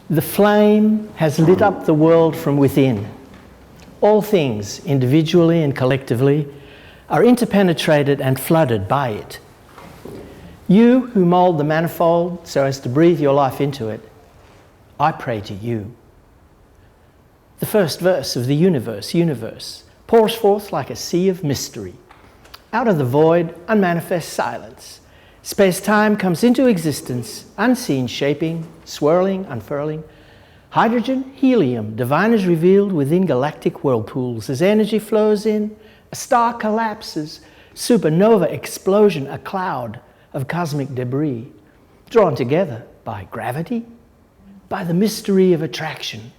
The flame has lit up the world from within. All things, individually and collectively, are interpenetrated and flooded by it. You who mould the manifold so as to breathe your life into it, I pray to you. The first verse of the universe, pours forth like a sea of mystery. Out of the void, unmanifest silence, space-time comes into existence, unseen shaping, swirling, unfurling. Hydrogen, helium, divine is revealed within galactic whirlpools. As energy flows in, a star collapses, supernova explosion, a cloud of cosmic debris, drawn together by gravity, by the mystery of attraction,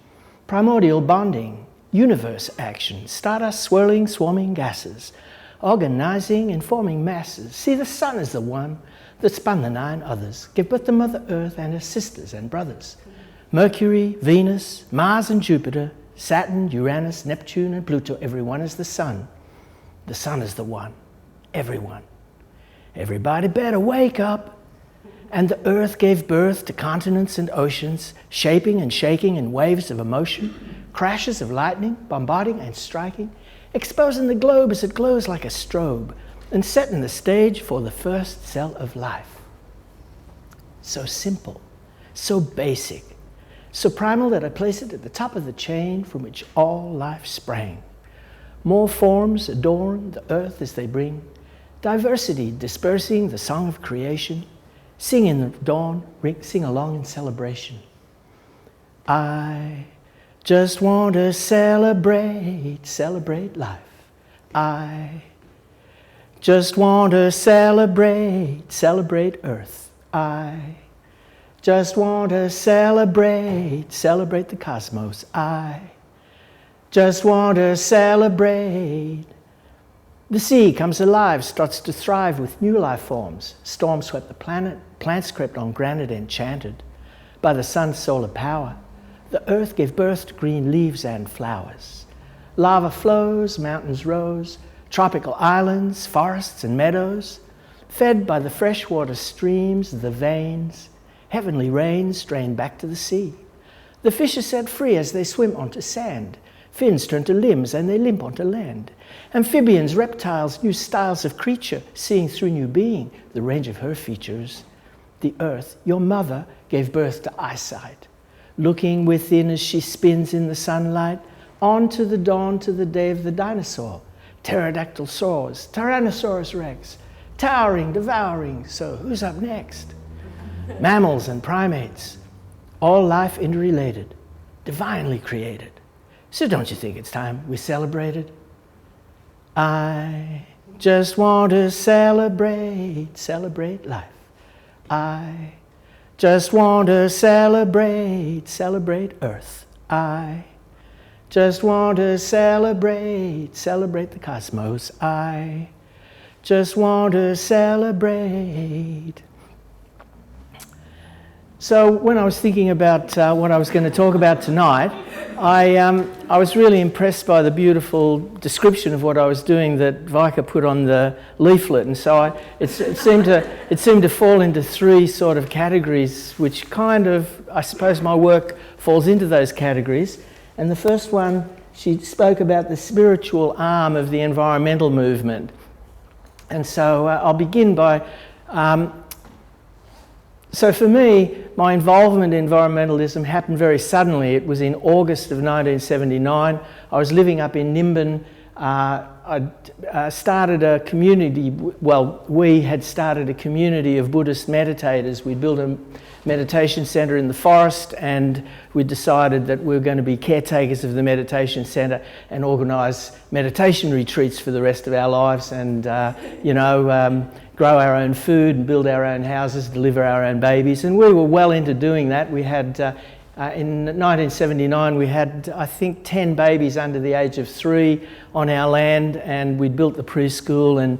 primordial bonding, universe action, stardust swirling, swarming gases, organizing and forming masses. See, the sun is the one that spun the 9 others, give birth to Mother Earth and her sisters and brothers. Mercury, Venus, Mars and Jupiter, Saturn, Uranus, Neptune and Pluto, everyone is the sun. The sun is the one, everyone. Everybody better wake up. And the earth gave birth to continents and oceans, shaping and shaking in waves of emotion, crashes of lightning, bombarding and striking, exposing the globe as it glows like a strobe, and setting the stage for the first cell of life. So simple, so basic, so primal that I place it at the top of the chain from which all life sprang. More forms adorn the earth as they bring diversity, dispersing the song of creation. Sing in the dawn, sing along in celebration. I just want to celebrate life. I just want to celebrate earth. I just want to celebrate the cosmos. I just want to celebrate. The sea comes alive, starts to thrive with new life forms. Storms swept the planet, plants crept on granite enchanted by the sun's solar power. The earth gave birth to green leaves and flowers. Lava flows, mountains rose, tropical islands, forests and meadows, fed by the freshwater streams, the veins, heavenly rains drain back to the sea. The fish are set free as they swim onto sand. Fins turn to limbs and they limp onto land. Amphibians, reptiles, new styles of creature, seeing through new being the range of her features. The earth, your mother, gave birth to eyesight. Looking within as she spins in the sunlight, on to the dawn, to the day of the dinosaur. Pterodactyl soars, Tyrannosaurus rex, towering, devouring, so who's up next? Mammals and primates, all life interrelated, divinely created. So don't you think it's time we celebrated? I just want to celebrate life. I just want to celebrate earth. I just want to celebrate the cosmos. I just want to celebrate. So when I was thinking about what I was going to talk about tonight, I was really impressed by the beautiful description of what I was doing that Vika put on the leaflet, and so it seemed to fall into 3 sort of categories, which kind of, I suppose my work falls into those categories. And the first one, she spoke about the spiritual arm of the environmental movement, and so I'll begin by. So for me, my involvement in environmentalism happened very suddenly. It was in August of 1979. I was living up in Nimbin. I started a community, we had started a community of Buddhist meditators. We built a meditation centre in the forest, and we decided that we were going to be caretakers of the meditation centre and organise meditation retreats for the rest of our lives, and grow our own food and build our own houses, deliver our own babies. And we were well into doing that. We had, in 1979, we had, I think, 10 babies under the age of 3 on our land, and we'd built the preschool, and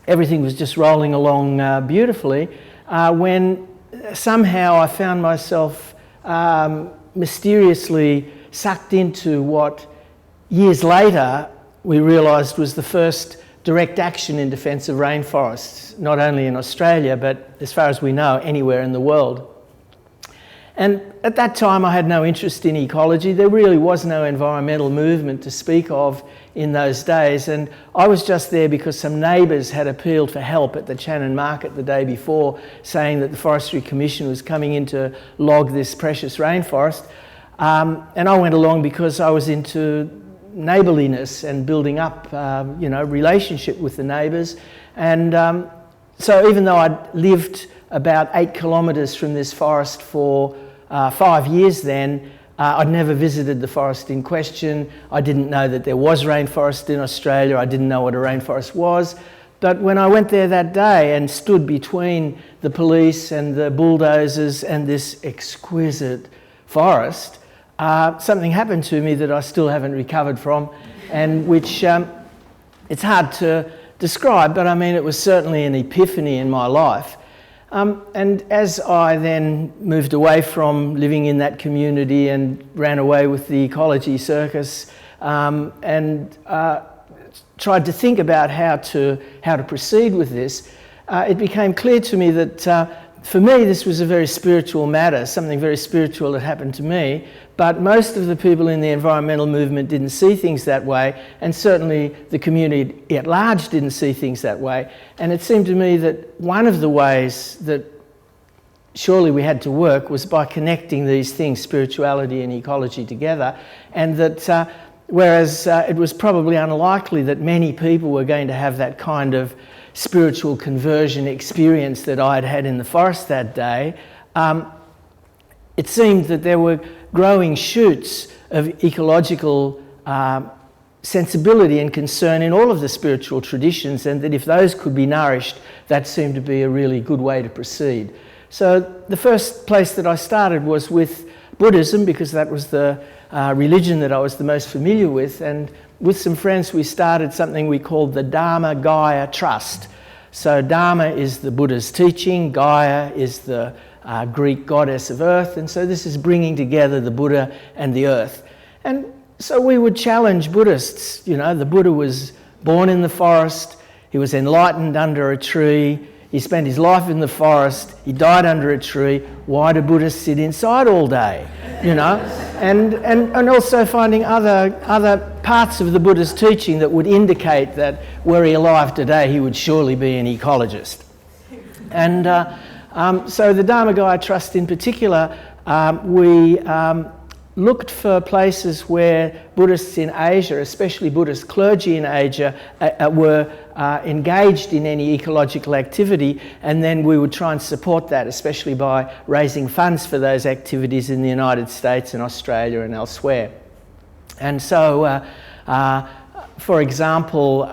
everything was just rolling along beautifully, when somehow I found myself mysteriously sucked into what years later we realised was the first direct action in defence of rainforests, not only in Australia, but as far as we know, anywhere in the world. And at that time I had no interest in ecology. There really was no environmental movement to speak of in those days, and I was just there because some neighbours had appealed for help at the Channon Market the day before, saying that the Forestry Commission was coming in to log this precious rainforest. And I went along because I was into neighbourliness and building up, relationship with the neighbours. And so even though I'd lived about 8 kilometres from this forest for 5 years then, I'd never visited the forest in question. I didn't know that there was rainforest in Australia. I didn't know what a rainforest was. But when I went there that day and stood between the police and the bulldozers and this exquisite forest, something happened to me that I still haven't recovered from, and which it's hard to describe, but I mean it was certainly an epiphany in my life. And as I then moved away from living in that community and ran away with the ecology circus, and tried to think about how to proceed with this, it became clear to me that for me this was a very spiritual matter, something very spiritual that happened to me, but most of the people in the environmental movement didn't see things that way, and certainly the community at large didn't see things that way. And it seemed to me that one of the ways that surely we had to work was by connecting these things, spirituality and ecology, together, and that whereas it was probably unlikely that many people were going to have that kind of spiritual conversion experience that I'd had in the forest that day, it seemed that there were growing shoots of ecological sensibility and concern in all of the spiritual traditions, and that if those could be nourished, that seemed to be a really good way to proceed. So the first place that I started was with Buddhism, because that was the religion that I was the most familiar with, and with some friends we started something we called the Dharma Gaia Trust. So Dharma is the Buddha's teaching, Gaia is the Greek goddess of earth, and so this is bringing together the Buddha and the earth. And so we would challenge Buddhists. You know, the Buddha was born in the forest, he was enlightened under a tree, he spent his life in the forest, he died under a tree. Why do Buddhists sit inside all day? You know, and also finding other parts of the Buddha's teaching that would indicate that were he alive today, he would surely be an ecologist. And so the Dharma Gaia Trust in particular, we looked for places where Buddhists in Asia, especially Buddhist clergy in Asia, were engaged in any ecological activity, and then we would try and support that, especially by raising funds for those activities in the United States and Australia and elsewhere. And so, for example,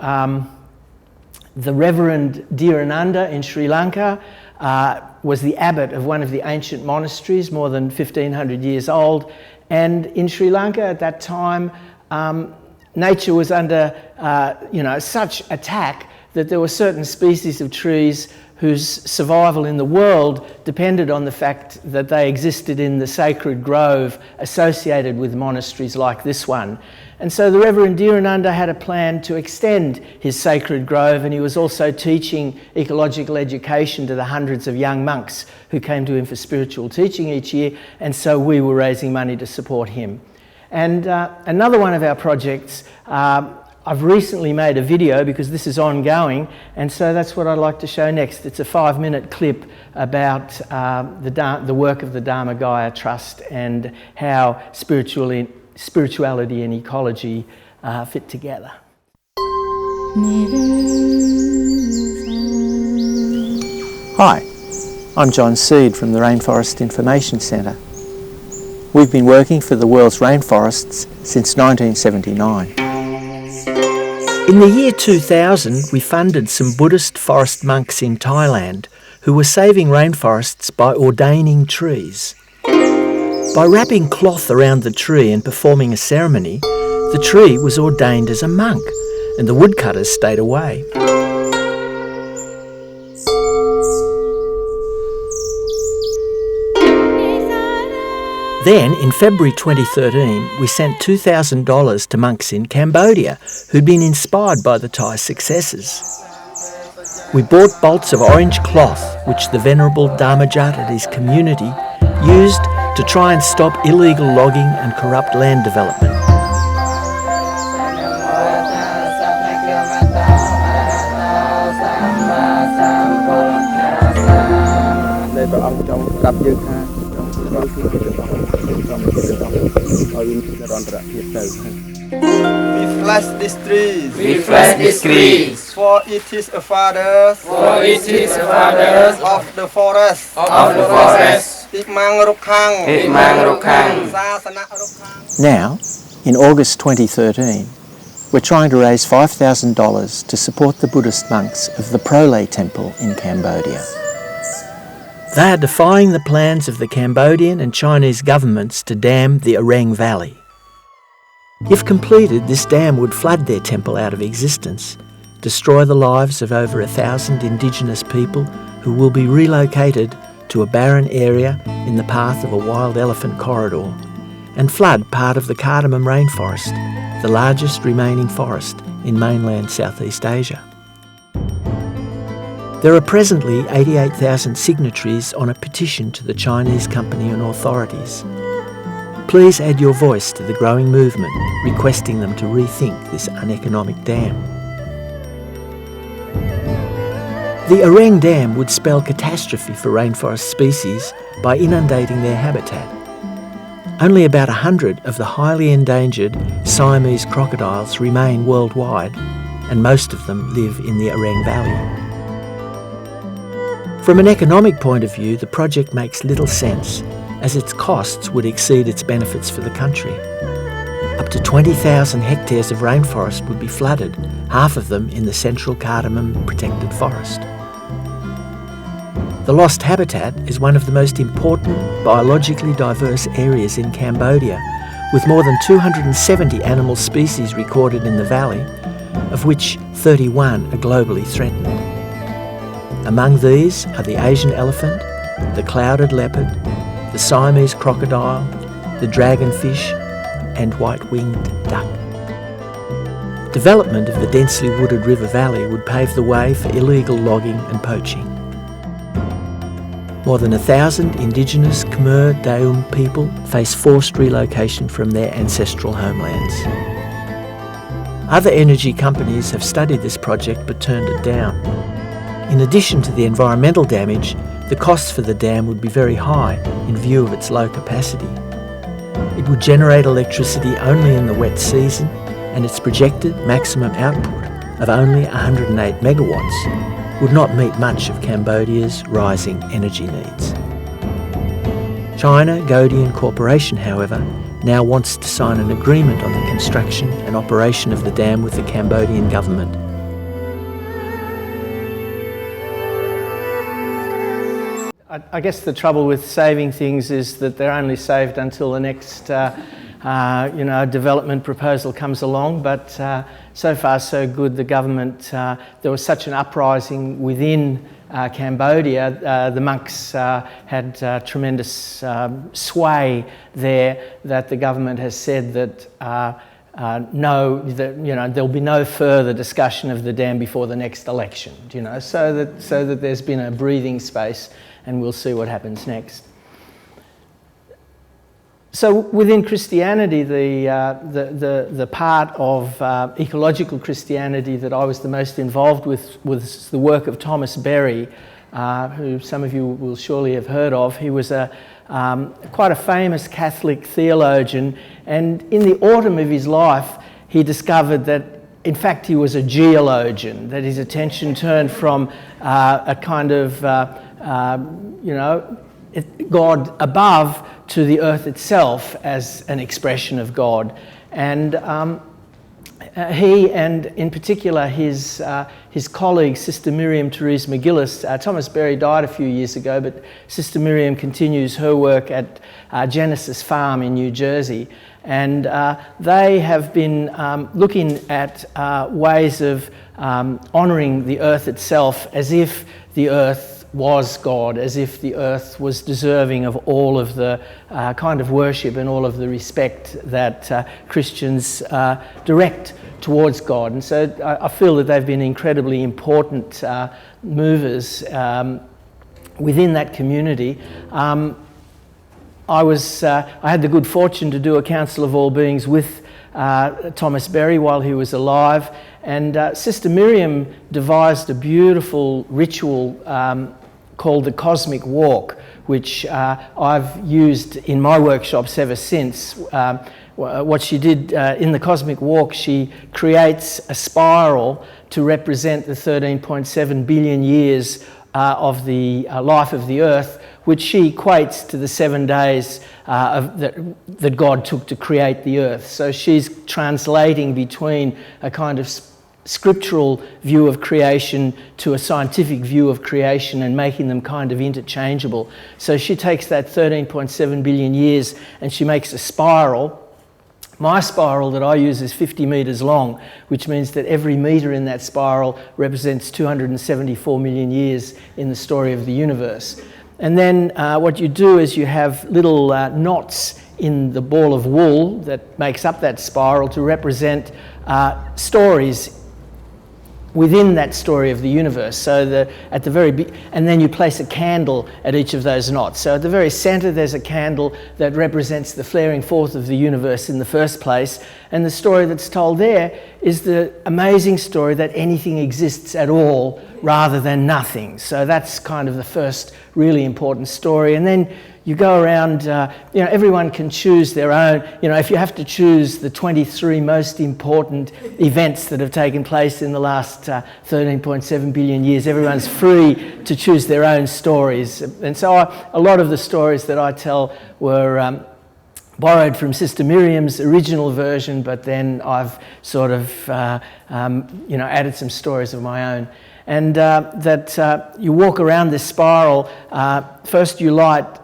the Reverend Dhirananda in Sri Lanka was the abbot of one of the ancient monasteries, more than 1,500 years old. And in Sri Lanka at that time, nature was under such attack that there were certain species of trees whose survival in the world depended on the fact that they existed in the sacred grove associated with monasteries like this one. And so the Reverend Dhirananda had a plan to extend his sacred grove, and he was also teaching ecological education to the hundreds of young monks who came to him for spiritual teaching each year, and so we were raising money to support him. And another one of our projects, I've recently made a video because this is ongoing, and so that's what I'd like to show next. It's a 5-minute clip about the work of the Dharma Gaia Trust and how spirituality and ecology fit together. Hi, I'm John Seed from the Rainforest Information Centre. We've been working for the world's rainforests since 1979. In the year 2000, we funded some Buddhist forest monks in Thailand who were saving rainforests by ordaining trees. By wrapping cloth around the tree and performing a ceremony, the tree was ordained as a monk, and the woodcutters stayed away. Then, in February 2013, we sent $2,000 to monks in Cambodia who'd been inspired by the Thai successes. We bought bolts of orange cloth, which the Venerable Dharmajat and his community used to try and stop illegal logging and corrupt land development. We flash these trees. We plant these trees, For it is a father for it is the fathers of the forest. of the forest. ពិម៉ាំងរុក្ខាំង ពិម៉ាំងរុក្ខាំង សាសនៈរុក្ខាំង Now, in August 2013, we're trying to raise $5,000 to support the Buddhist monks of the Prolay Temple in Cambodia. They are defying the plans of the Cambodian and Chinese governments to dam the Areng Valley. If completed, this dam would flood their temple out of existence, destroy the lives of over 1,000 indigenous people who will be relocated to a barren area in the path of a wild elephant corridor, and flood part of the cardamom rainforest, the largest remaining forest in mainland Southeast Asia. There are presently 88,000 signatories on a petition to the Chinese company and authorities. Please add your voice to the growing movement requesting them to rethink this uneconomic dam. The Areng Dam would spell catastrophe for rainforest species by inundating their habitat. Only about 100 of the highly endangered Siamese crocodiles remain worldwide, and most of them live in the Areng Valley. From an economic point of view, the project makes little sense, as its costs would exceed its benefits for the country. Up to 20,000 hectares of rainforest would be flooded, half of them in the central cardamom protected forest. The lost habitat is one of the most important biologically diverse areas in Cambodia, with more than 270 animal species recorded in the valley, of which 31 are globally threatened. Among these are the Asian elephant, the clouded leopard, the Siamese crocodile, the dragonfish, and white-winged duck. Development of the densely wooded river valley would pave the way for illegal logging and poaching. More than 1,000 indigenous Khmer Daum people face forced relocation from their ancestral homelands. Other energy companies have studied this project but turned it down. In addition to the environmental damage, the costs for the dam would be very high in view of its low capacity. It would generate electricity only in the wet season, and its projected maximum output of only 108 megawatts would not meet much of Cambodia's rising energy needs. China Godian Corporation, however, now wants to sign an agreement on the construction and operation of the dam with the Cambodian government. I guess the trouble with saving things is that they're only saved until the next development proposal comes along, but so far so good. The government, there was such an uprising within Cambodia, the monks had tremendous sway there, that the government has said that there'll be no further discussion of the dam before the next election, so that there's been a breathing space, and we'll see what happens next. So within Christianity, the part of ecological Christianity that I was the most involved with was the work of Thomas Berry, who some of you will surely have heard of. He was quite a famous Catholic theologian, and in the autumn of his life, he discovered that in fact he was a geologian, that his attention turned from a kind of God above to the earth itself as an expression of God. And he, and in particular his colleague, Sister Miriam Therese McGillis, Thomas Berry died a few years ago, but Sister Miriam continues her work at Genesis Farm in New Jersey. And they have been looking at ways of honouring the earth itself as if the earth was God, as if the earth was deserving of all of the kind of worship and all of the respect that Christians direct towards God. And so I feel that they've been incredibly important movers within that community. I had the good fortune to do a Council of All Beings with Thomas Berry while he was alive, and Sister Miriam devised a beautiful ritual called the Cosmic Walk, which I've used in my workshops ever since. What she did in the Cosmic Walk, she creates a spiral to represent the 13.7 billion years of the life of the Earth, which she equates to the 7 days that God took to create the Earth. So she's translating between a kind of scriptural view of creation to a scientific view of creation and making them kind of interchangeable. So she takes that 13.7 billion years and she makes a spiral. My spiral that I use is 50 metres long, which means that every metre in that spiral represents 274 million years in the story of the universe. And then what you do is you have little knots in the ball of wool that makes up that spiral to represent stories within that story of the universe. So at the very and then you place a candle at each of those knots. So at the very centre there's a candle that represents the flaring forth of the universe in the first place, and the story that's told there is the amazing story that anything exists at all rather than nothing. So that's kind of the first really important story. And then you go around, everyone can choose their own, if you have to choose the 23 most important events that have taken place in the last 13.7 billion years, everyone's free to choose their own stories. And so a lot of the stories that I tell were borrowed from Sister Miriam's original version, but then I've sort of, added some stories of my own. And you walk around this spiral. First you light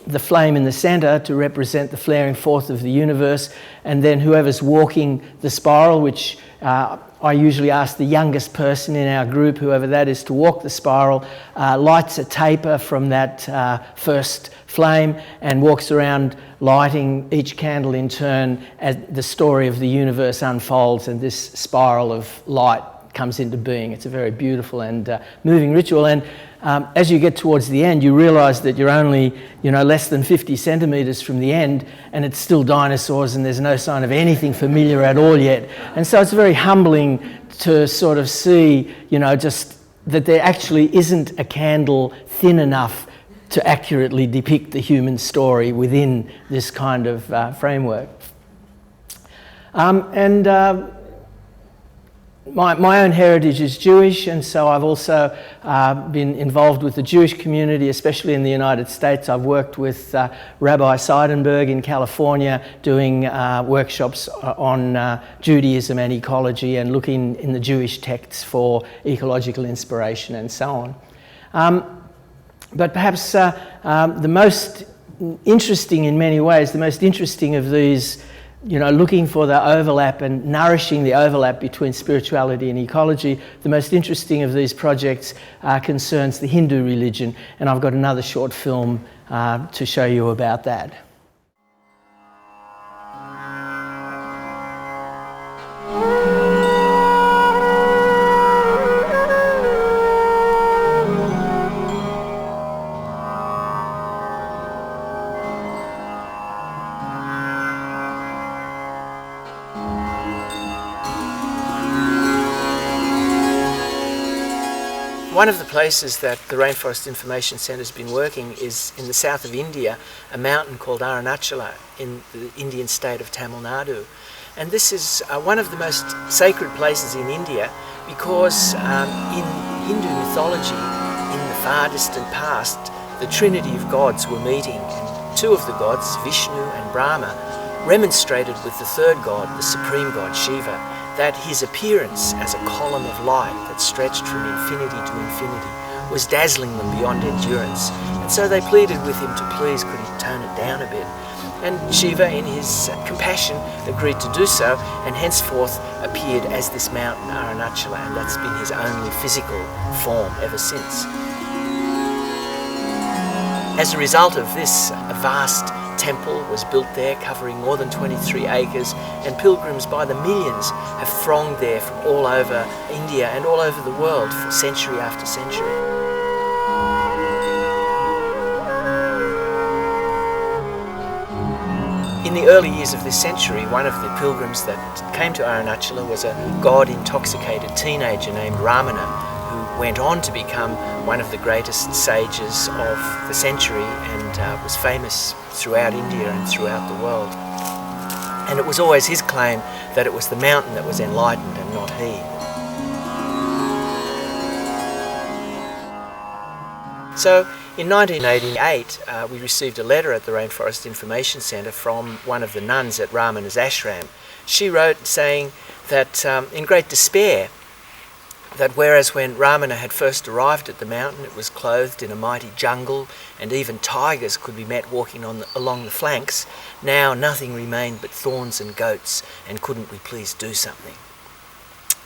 the flame in the centre to represent the flaring forth of the universe, and then whoever's walking the spiral, which I usually ask the youngest person in our group, whoever that is, to walk the spiral, lights a taper from that first flame and walks around lighting each candle in turn as the story of the universe unfolds and this spiral of light comes into being. It's a very beautiful and moving ritual. And as you get towards the end, you realise that you're only, less than 50 centimetres from the end, and it's still dinosaurs, and there's no sign of anything familiar at all yet. And so it's very humbling to sort of see, just that there actually isn't a candle thin enough to accurately depict the human story within this kind of framework. My own heritage is Jewish, and so I've also been involved with the Jewish community, especially in the United States. I've worked with Rabbi Seidenberg in California doing workshops on Judaism and ecology and looking in the Jewish texts for ecological inspiration and so on. But perhaps the most interesting in many ways, the most interesting of these, looking for the overlap and nourishing the overlap between spirituality and ecology, the most interesting of these projects concerns the Hindu religion, and I've got another short film to show you about that. One of the places that the Rainforest Information Centre has been working is in the south of India, a mountain called Arunachala in the Indian state of Tamil Nadu. And this is one of the most sacred places in India because in Hindu mythology, in the far distant past, the trinity of gods were meeting, and two of the gods, Vishnu and Brahma, remonstrated with the third god, the supreme god Shiva, that his appearance as a column of light that stretched from infinity to infinity was dazzling them beyond endurance. And so they pleaded with him to please could he tone it down a bit. And Shiva, in his compassion, agreed to do so, and henceforth appeared as this mountain Arunachala, and that's been his only physical form ever since. As a result of this, a vast temple was built there covering more than 23 acres, and pilgrims by the millions have thronged there from all over India and all over the world for century after century. In the early years of this century, one of the pilgrims that came to Arunachala was a God-intoxicated teenager named Ramana, who went on to become one of the greatest sages of the century and was famous throughout India and throughout the world. And it was always his claim that it was the mountain that was enlightened and not he. So in 1988, we received a letter at the Rainforest Information Centre from one of the nuns at Ramana's ashram. She wrote saying that in great despair, that whereas when Ramana had first arrived at the mountain, it was clothed in a mighty jungle and even tigers could be met walking along the flanks, now nothing remained but thorns and goats, and couldn't we please do something?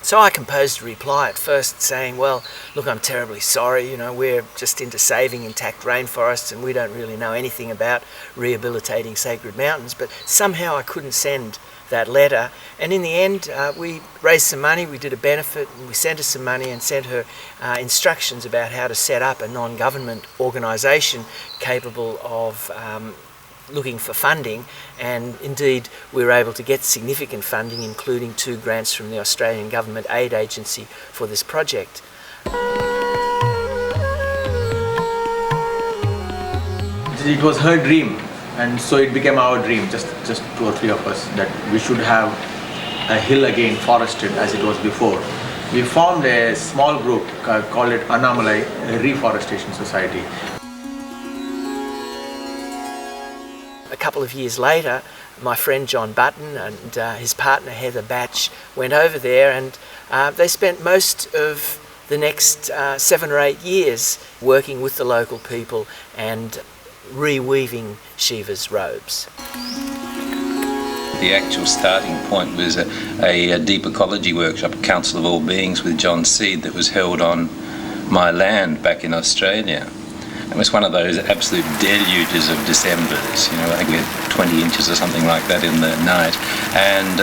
So I composed a reply at first saying, well, look, I'm terribly sorry, we're just into saving intact rainforests and we don't really know anything about rehabilitating sacred mountains, but somehow I couldn't send that letter. And in the end, we raised some money, we did a benefit, and we sent her some money and sent her instructions about how to set up a non-government organisation capable of looking for funding, and indeed we were able to get significant funding, including 2 grants from the Australian Government Aid Agency for this project. It was her dream, and so it became our dream, just 2 or 3 of us, that we should have a hill again forested as it was before. We formed a small group called it Arunachala Reforestation Society. A couple of years later, my friend John Button and his partner Heather Batch went over there, and they spent most of the next 7 or 8 years working with the local people and reweaving Shiva's robes. The actual starting point was a deep ecology workshop, a Council of All Beings with John Seed, that was held on my land back in Australia. It was one of those absolute deluges of Decembers, I think we had 20 inches or something like that in the night. And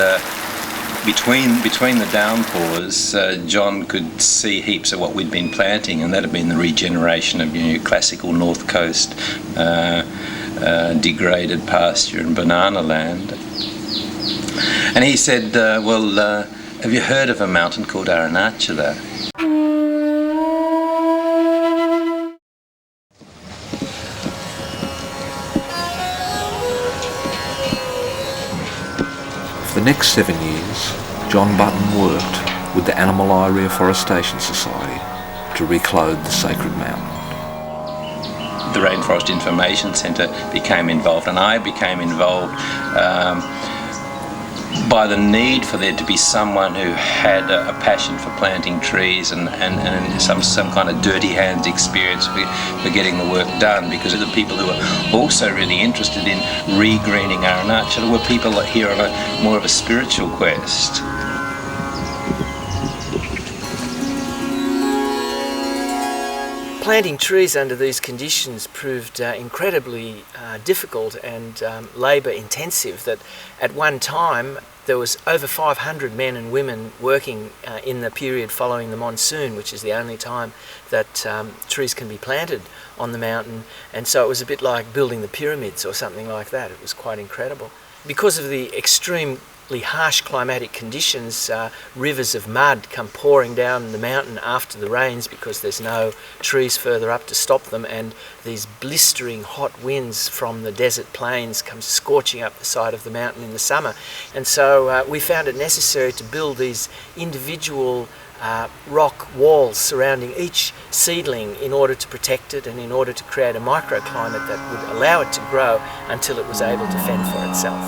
between the downpours, John could see heaps of what we'd been planting, and that had been the regeneration of classical North Coast degraded pasture and banana land. And he said, well, have you heard of a mountain called Arunachala? For the next 7 years, John Button worked with the Arunachala Reforestation Society to reclothe the sacred mountain. The Rainforest Information Centre became involved, and I became involved by the need for there to be someone who had a passion for planting trees and some kind of dirty hands experience for getting the work done, because the people who were also really interested in re-greening Arunachala were people here on a more of a spiritual quest. Planting trees under these conditions proved incredibly difficult and labour intensive. That at one time there was over 500 men and women working in the period following the monsoon, which is the only time that trees can be planted on the mountain, and so it was a bit like building the pyramids or something like that. It was quite incredible. Because of the extremely harsh climatic conditions, rivers of mud come pouring down the mountain after the rains because there's no trees further up to stop them, and these blistering hot winds from the desert plains come scorching up the side of the mountain in the summer. And so we found it necessary to build these individual rock walls surrounding each seedling in order to protect it and in order to create a microclimate that would allow it to grow until it was able to fend for itself.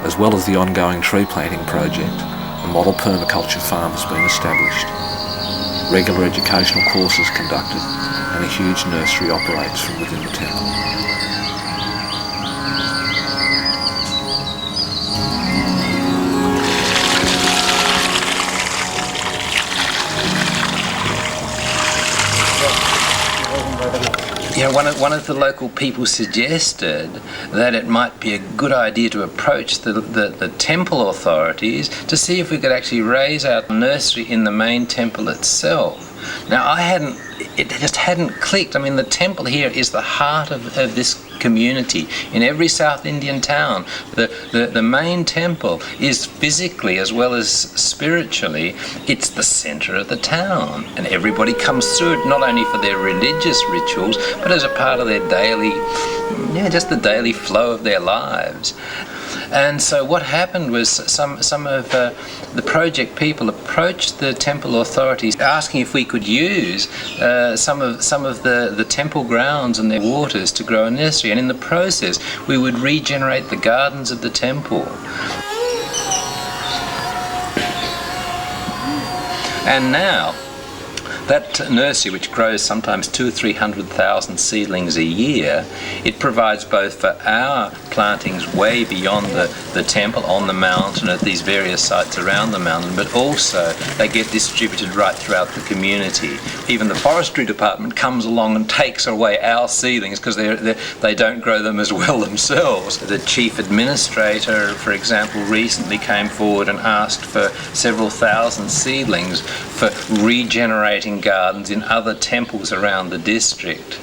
As well as the ongoing tree planting project, a model permaculture farm has been established. Regular educational courses conducted, and a huge nursery operates from within the temple. One of the local people suggested that it might be a good idea to approach the temple authorities to see if we could actually raise our nursery in the main temple itself. Now it just hadn't clicked. I mean, the temple here is the heart of this community. In every South Indian town, the main temple is physically as well as spiritually, it's the centre of the town. And everybody comes through it not only for their religious rituals, but as a part of their daily, just the daily flow of their lives. And so what happened was some of the project people approached the temple authorities asking if we could use some of the temple grounds and their waters to grow a nursery, and in the process we would regenerate the gardens of the temple. And now that nursery, which grows sometimes 200,000 or 300,000 seedlings a year, it provides both for our plantings way beyond the temple, on the mountain, at these various sites around the mountain, but also they get distributed right throughout the community. Even the forestry department comes along and takes away our seedlings because they don't grow them as well themselves. The chief administrator, for example, recently came forward and asked for several thousand seedlings for regenerating gardens in other temples around the district.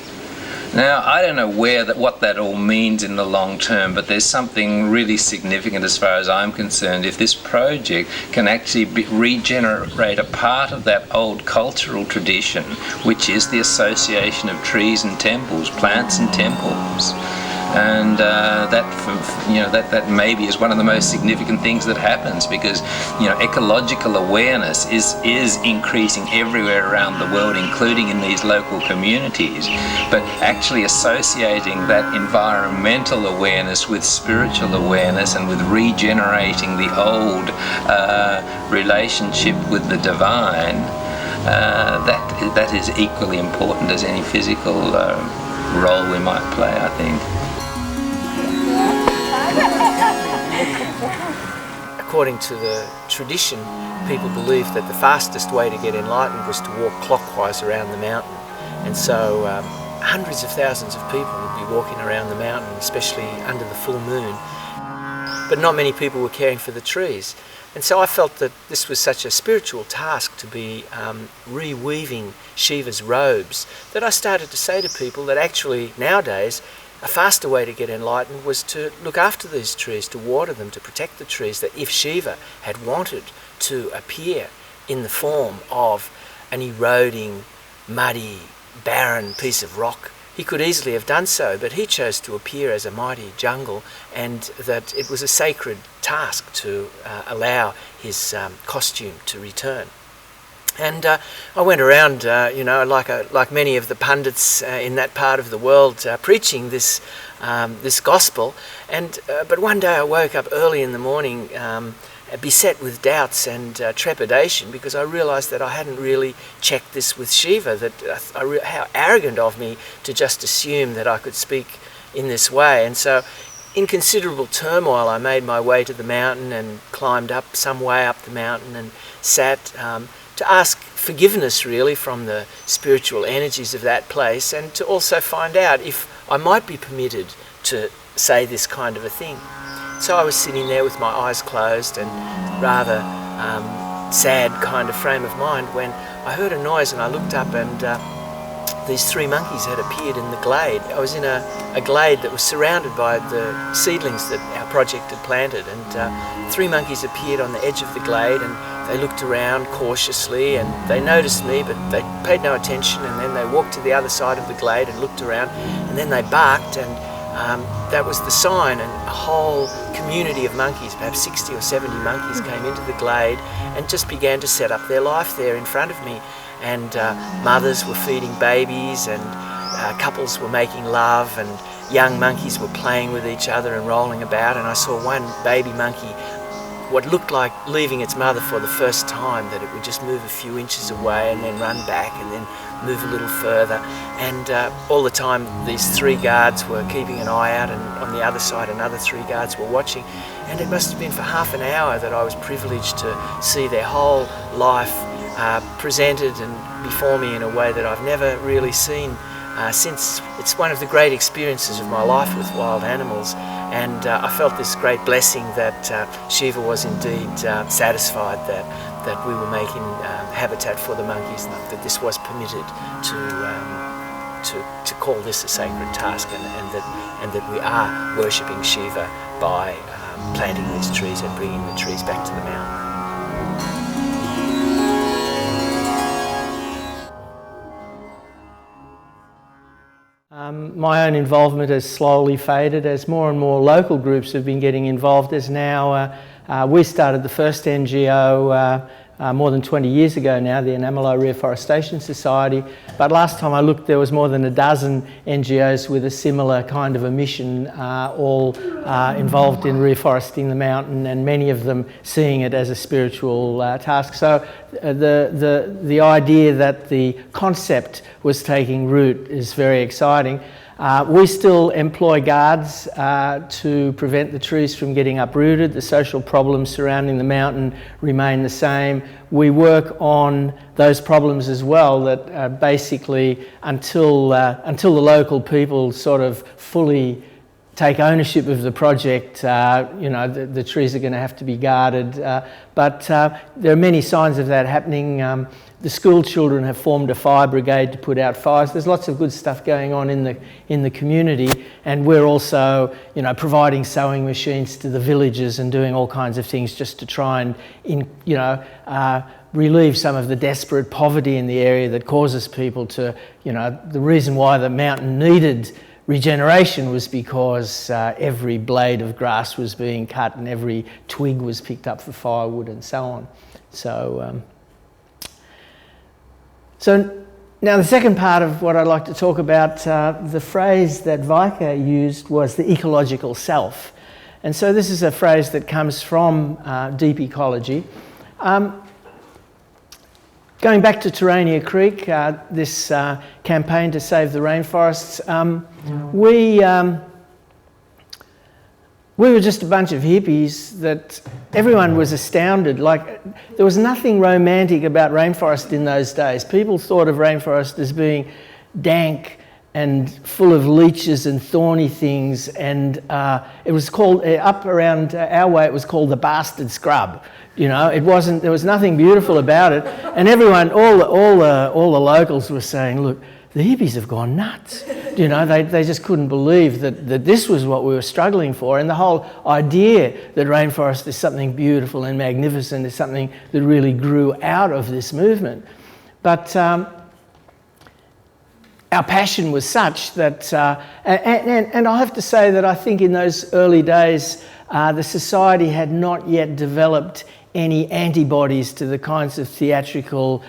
Now, I don't know what that all means in the long term, but there's something really significant as far as I'm concerned if this project can actually regenerate a part of that old cultural tradition, which is the association of trees and temples, plants and temples. And that maybe is one of the most significant things that happens, because ecological awareness is increasing everywhere around the world, including in these local communities. But actually associating that environmental awareness with spiritual awareness and with regenerating the old relationship with the divine, that is equally important as any physical role we might play, I think. According to the tradition, people believed that the fastest way to get enlightened was to walk clockwise around the mountain. And so hundreds of thousands of people would be walking around the mountain, especially under the full moon. But not many people were caring for the trees. And so I felt that this was such a spiritual task to be reweaving Shiva's robes, that I started to say to people that actually nowadays a faster way to get enlightened was to look after these trees, to water them, to protect the trees, that if Shiva had wanted to appear in the form of an eroding, muddy, barren piece of rock, he could easily have done so, but he chose to appear as a mighty jungle, and that it was a sacred task to allow his costume to return. And I went around, like many of the pundits in that part of the world, preaching this gospel. And but one day I woke up early in the morning, beset with doubts and trepidation, because I realised that I hadn't really checked this with Shiva. That how arrogant of me to just assume that I could speak in this way. And so, in considerable turmoil, I made my way to the mountain and climbed up some way up the mountain and sat. To ask forgiveness really from the spiritual energies of that place, and to also find out if I might be permitted to say this kind of a thing. So I was sitting there with my eyes closed and rather sad kind of frame of mind when I heard a noise, and I looked up, and these three monkeys had appeared in the glade. I was in a glade that was surrounded by the seedlings that our project had planted, and three monkeys appeared on the edge of the glade, and they looked around cautiously, and they noticed me, but they paid no attention, and then they walked to the other side of the glade and looked around, and then they barked, and that was the sign, and a whole community of monkeys, perhaps 60 or 70 monkeys, came into the glade and just began to set up their life there in front of me. And mothers were feeding babies, and couples were making love, and young monkeys were playing with each other and rolling about. And I saw one baby monkey, what looked like leaving its mother for the first time, that it would just move a few inches away and then run back and then move a little further. And all the time these three guards were keeping an eye out, and on the other side another three guards were watching. And it must have been for half an hour that I was privileged to see their whole life presented and before me in a way that I've never really seen since. It's one of the great experiences of my life with wild animals, and I felt this great blessing that Shiva was indeed satisfied that we were making habitat for the monkeys, and that this was permitted to call this a sacred task, and that we are worshipping Shiva by planting these trees and bringing the trees back to the mountain. My own involvement has slowly faded as more and more local groups have been getting involved. As now, we started the first NGO more than 20 years ago now, the Arunachala Reforestation Society. But last time I looked, there was more than a dozen NGOs with a similar kind of a mission, all involved in reforesting the mountain, and many of them seeing it as a spiritual task. So the idea that the concept was taking root is very exciting. We still employ guards to prevent the trees from getting uprooted. The social problems surrounding the mountain remain the same. We work on those problems as well, that basically until the local people sort of fully take ownership of the project, the trees are going to have to be guarded. But there are many signs of that happening. The school children have formed a fire brigade to put out fires. There's lots of good stuff going on in the community, and we're also, providing sewing machines to the villages and doing all kinds of things just to try and, relieve some of the desperate poverty in the area that causes people to, the reason why the mountain needed regeneration was because every blade of grass was being cut and every twig was picked up for firewood and so on. So now the second part of what I'd like to talk about, the phrase that Vika used was the ecological self. And so this is a phrase that comes from deep ecology. Going back to Terania Creek, this campaign to save the rainforests, we were just a bunch of hippies that everyone was astounded. Like, there was nothing romantic about rainforest in those days. People thought of rainforest as being dank and full of leeches and thorny things, and it was called, up around our way, it was called the bastard scrub. There was nothing beautiful about it, and everyone, all the locals were saying, look, the hippies have gone nuts. They just couldn't believe that this was what we were struggling for, and the whole idea that rainforest is something beautiful and magnificent is something that really grew out of this movement. But our passion was such that, and I have to say that I think in those early days, the society had not yet developed any antibodies to the kinds of theatrical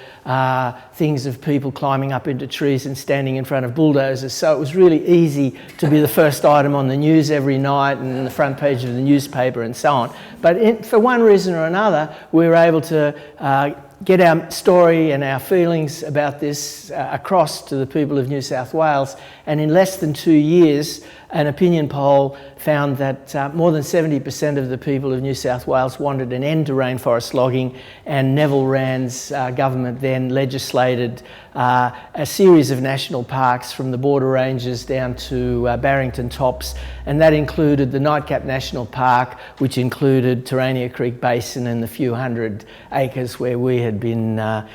things of people climbing up into trees and standing in front of bulldozers. So it was really easy to be the first item on the news every night and in the front page of the newspaper and so on. But for one reason or another, we were able to get our story and our feelings about this across to the people of New South Wales. And in less than 2 years, an opinion poll found that more than 70% of the people of New South Wales wanted an end to rainforest logging, and Neville Wran's government then legislated a series of national parks from the Border Ranges down to Barrington Tops, and that included the Nightcap National Park, which included Terania Creek Basin and the few hundred acres where we had been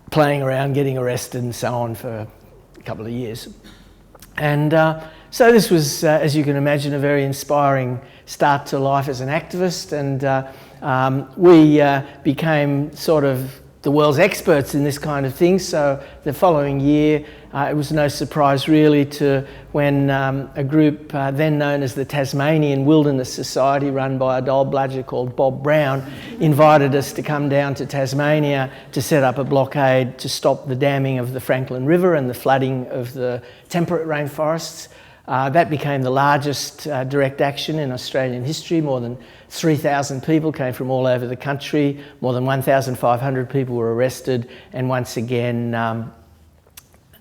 playing around, getting arrested and so on for a couple of years. And so this was, as you can imagine, a very inspiring start to life as an activist, and we became sort of the world's experts in this kind of thing. So the following year, it was no surprise really to when a group then known as the Tasmanian Wilderness Society, run by a dole bludger called Bob Brown, invited us to come down to Tasmania to set up a blockade to stop the damming of the Franklin River and the flooding of the temperate rainforests. That became the largest direct action in Australian history. More than 3,000 people came from all over the country. More than 1,500 people were arrested. And once again,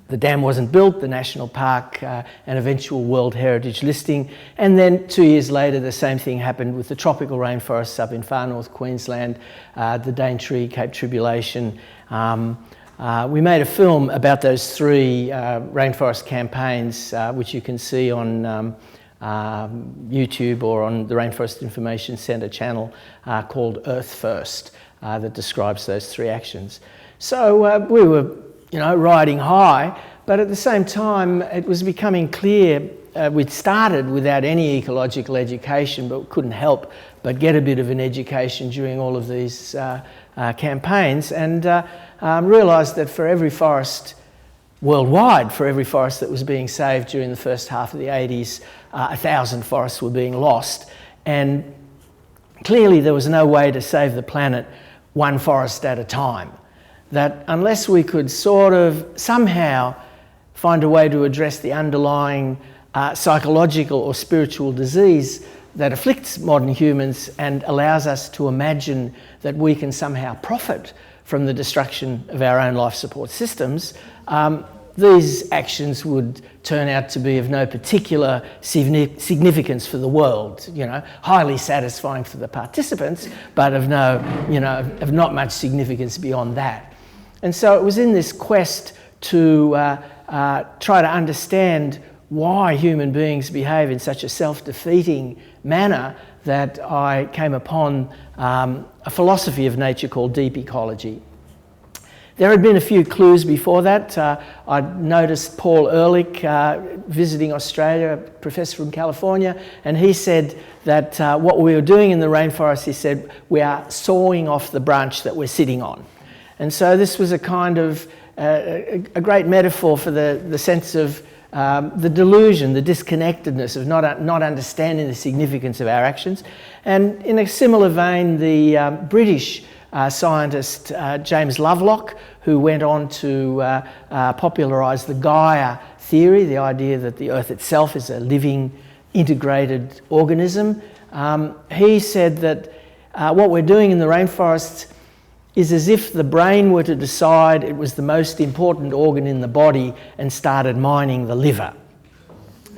the dam wasn't built, the national park, an eventual World Heritage listing. And then 2 years later, the same thing happened with the tropical rainforests up in far north Queensland, the Daintree, Cape Tribulation. We made a film about those three rainforest campaigns, which you can see on YouTube or on the Rainforest Information Centre channel, called Earth First, that describes those three actions. So we were, riding high, But at the same time, it was becoming clear, we'd started without any ecological education, but couldn't help but get a bit of an education during all of these campaigns, and realised that for every forest worldwide, for every forest that was being saved during the first half of the 80s, 1,000 forests were being lost. And clearly there was no way to save the planet one forest at a time. That unless we could sort of somehow find a way to address the underlying psychological or spiritual disease that afflicts modern humans and allows us to imagine that we can somehow profit from the destruction of our own life support systems, these actions would turn out to be of no particular significance for the world, highly satisfying for the participants, but of not much significance beyond that. And so it was in this quest to try to understand why human beings behave in such a self-defeating manner that I came upon a philosophy of nature called deep ecology. There had been a few clues before that. I'd noticed Paul Ehrlich visiting Australia, a professor from California, and he said that what we were doing in the rainforest, he said, we are sawing off the branch that we're sitting on. And so this was a kind of a great metaphor for the sense of the delusion, the disconnectedness of not understanding the significance of our actions. And in a similar vein, the British scientist James Lovelock, who went on to popularise the Gaia theory, the idea that the Earth itself is a living, integrated organism. He said that what we're doing in the rainforests is as if the brain were to decide it was the most important organ in the body and started mining the liver.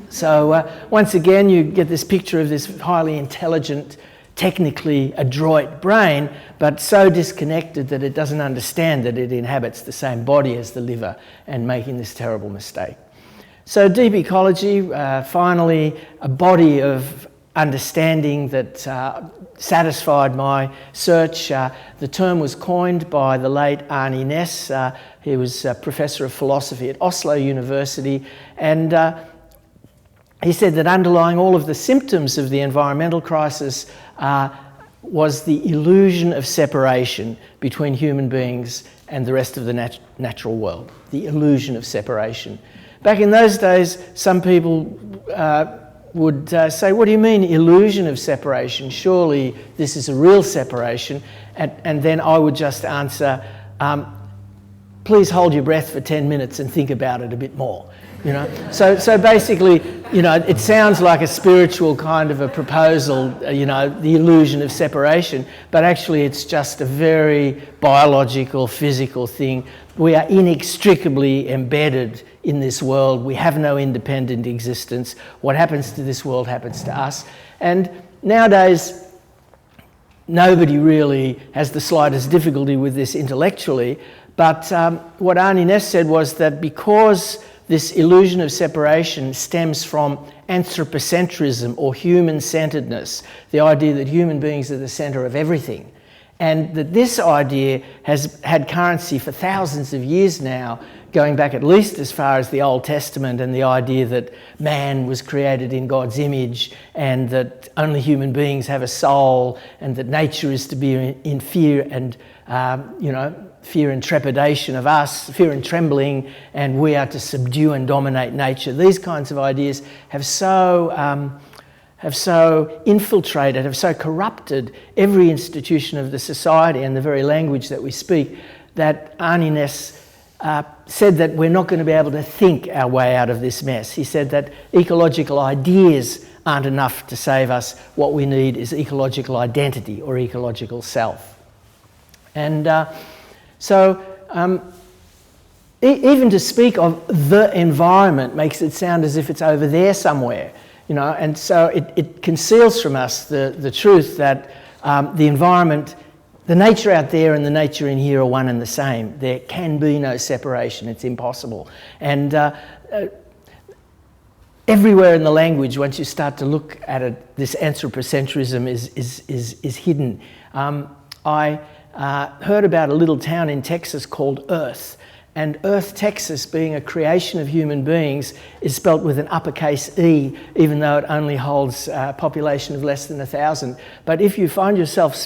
So once again, you get this picture of this highly intelligent, technically adroit brain, but so disconnected that it doesn't understand that it inhabits the same body as the liver and making this terrible mistake. So deep ecology, finally a body of understanding that satisfied my search. The term was coined by the late Arnie Ness. He was a professor of philosophy at Oslo University, and he said that underlying all of the symptoms of the environmental crisis was the illusion of separation between human beings and the rest of the natural world. The illusion of separation. Back in those days, some people would say, what do you mean illusion of separation? Surely this is a real separation. And then I would just answer, please hold your breath for 10 minutes and think about it a bit more. So basically, it sounds like a spiritual kind of a proposal, the illusion of separation, but actually it's just a very biological, physical thing. We are inextricably embedded in this world. We have no independent existence. What happens to this world happens to us. And nowadays, nobody really has the slightest difficulty with this intellectually, but what Arnie Ness said was that because this illusion of separation stems from anthropocentrism or human-centeredness, the idea that human beings are the centre of everything, and that this idea has had currency for thousands of years now, going back at least as far as the Old Testament, and the idea that man was created in God's image and that only human beings have a soul and that nature is to be in fear and, fear and trepidation of us, fear and trembling, and we are to subdue and dominate nature. These kinds of ideas have so infiltrated, have so corrupted every institution of the society and the very language that we speak, that Arnie Ness said that we're not going to be able to think our way out of this mess. He said that ecological ideas aren't enough to save us. What we need is ecological identity or ecological self. And even to speak of the environment makes it sound as if it's over there somewhere, and so it conceals from us the truth that the environment, the nature out there and the nature in here are one and the same. There can be no separation. It's impossible. And everywhere in the language, once you start to look at it, this anthropocentrism is hidden. I heard about a little town in Texas called Earth, And Earth, Texas, being a creation of human beings, is spelt with an uppercase E, even though it only holds a population of less than 1,000. But if you find yourself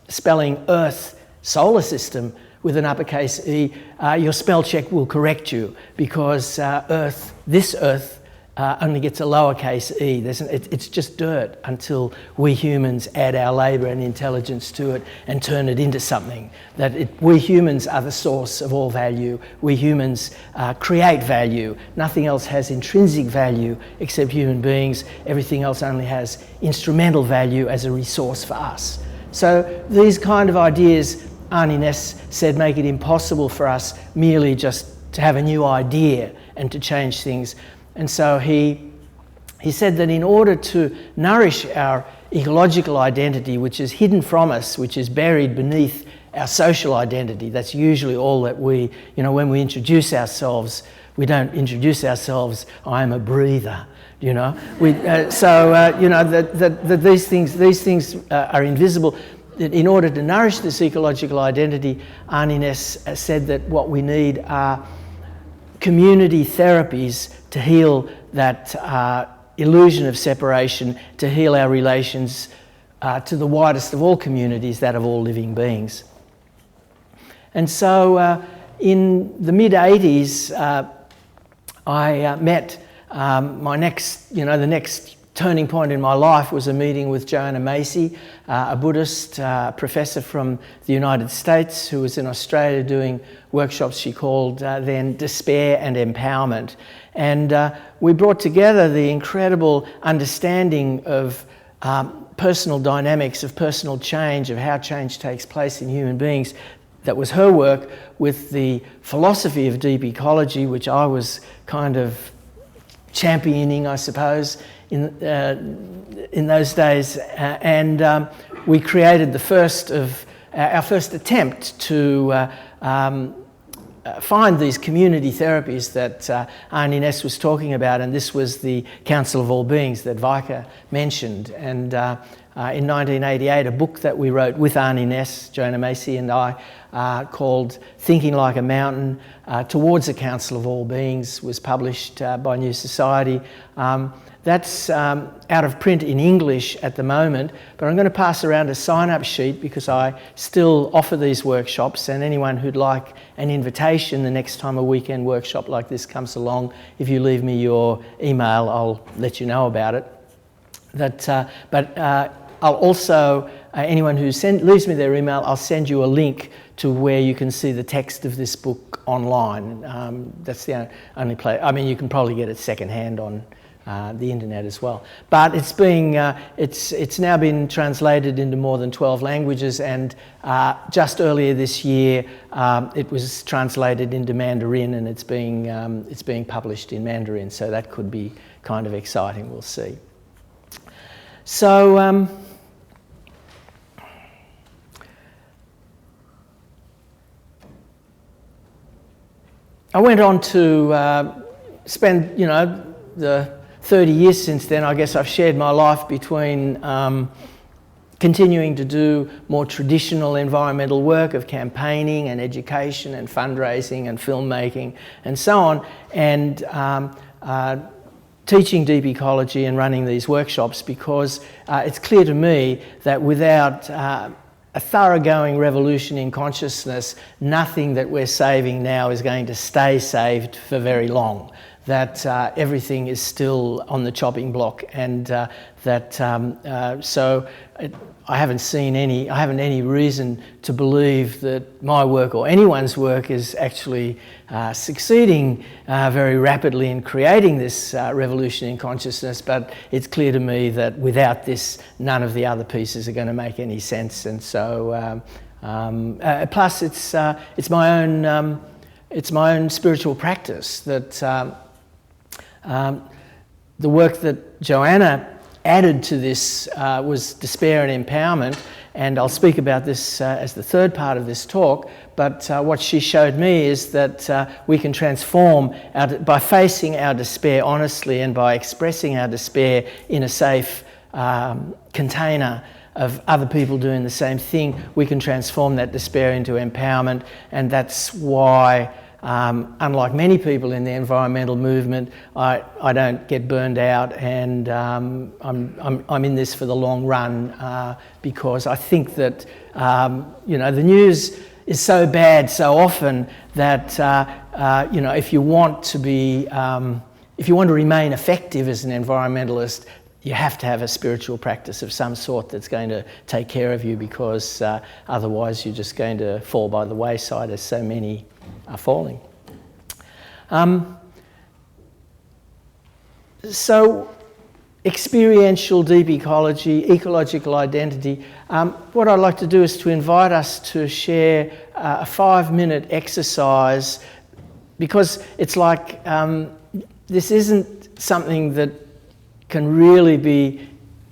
spelling Earth, solar system, with an uppercase E, your spell check will correct you, because Earth, this Earth, only gets a lowercase e. It's just dirt until we humans add our labour and intelligence to it and turn it into something. We humans are the source of all value. We humans create value. Nothing else has intrinsic value except human beings. Everything else only has instrumental value as a resource for us. So these kind of ideas, Arnie Ness said, make it impossible for us merely just to have a new idea and to change things. And so he said that in order to nourish our ecological identity, which is hidden from us, which is buried beneath our social identity, that's usually all that we, when we introduce ourselves, we don't introduce ourselves, I am a breather, that these things are invisible. In order to nourish this ecological identity, Arnie Ness said that what we need are community therapies to heal that illusion of separation, to heal our relations to the widest of all communities, that of all living beings. And so in the mid-80s, I met the next turning point in my life was a meeting with Joanna Macy, a Buddhist professor from the United States who was in Australia doing workshops she called then Despair and Empowerment. And we brought together the incredible understanding of personal dynamics, of personal change, of how change takes place in human beings. That was her work, with the philosophy of deep ecology, which I was kind of championing, I suppose, in those days, and we created our first attempt to find these community therapies that Arnie Ness was talking about, and this was the Council of All Beings that Vika mentioned. And in 1988, a book that we wrote with Arnie Ness, Joanna Macy and I, called Thinking Like a Mountain Towards a Council of All Beings, was published by New Society. That's out of print in English at the moment, but I'm going to pass around a sign-up sheet because I still offer these workshops, and anyone who'd like an invitation the next time a weekend workshop like this comes along, if you leave me your email, I'll let you know about it. But I'll also, anyone who leaves me their email, I'll send you a link to where you can see the text of this book online. That's the only place. I mean, you can probably get it secondhand on the internet as well. But it's now been translated into more than 12 languages, and just earlier this year it was translated into Mandarin, and it's being published in Mandarin. So that could be kind of exciting. We'll see. So I went on to spend, the 30 years since then, I guess I've shared my life between continuing to do more traditional environmental work of campaigning and education and fundraising and filmmaking and so on, and teaching deep ecology and running these workshops, because it's clear to me that without a thoroughgoing revolution in consciousness, nothing that we're saving now is going to stay saved for very long. That everything is still on the chopping block, and so I haven't any reason to believe that my work or anyone's work is actually succeeding very rapidly in creating this revolution in consciousness, but it's clear to me that without this, none of the other pieces are going to make any sense. And so plus it's my own spiritual practice that the work that Joanna added to this was despair and empowerment, and I'll speak about this as the third part of this talk. But what she showed me is that we can transform by facing our despair honestly and by expressing our despair in a safe container of other people doing the same thing. We can transform that despair into empowerment, and that's why unlike many people in the environmental movement, I don't get burned out, and I'm in this for the long run because I think that the news is so bad so often that if you want to remain effective as an environmentalist, you have to have a spiritual practice of some sort that's going to take care of you, because otherwise you're just going to fall by the wayside, as so many are falling. So experiential deep ecology, ecological identity. What I'd like to do is to invite us to share a 5-minute exercise, because it's like this isn't something that can really be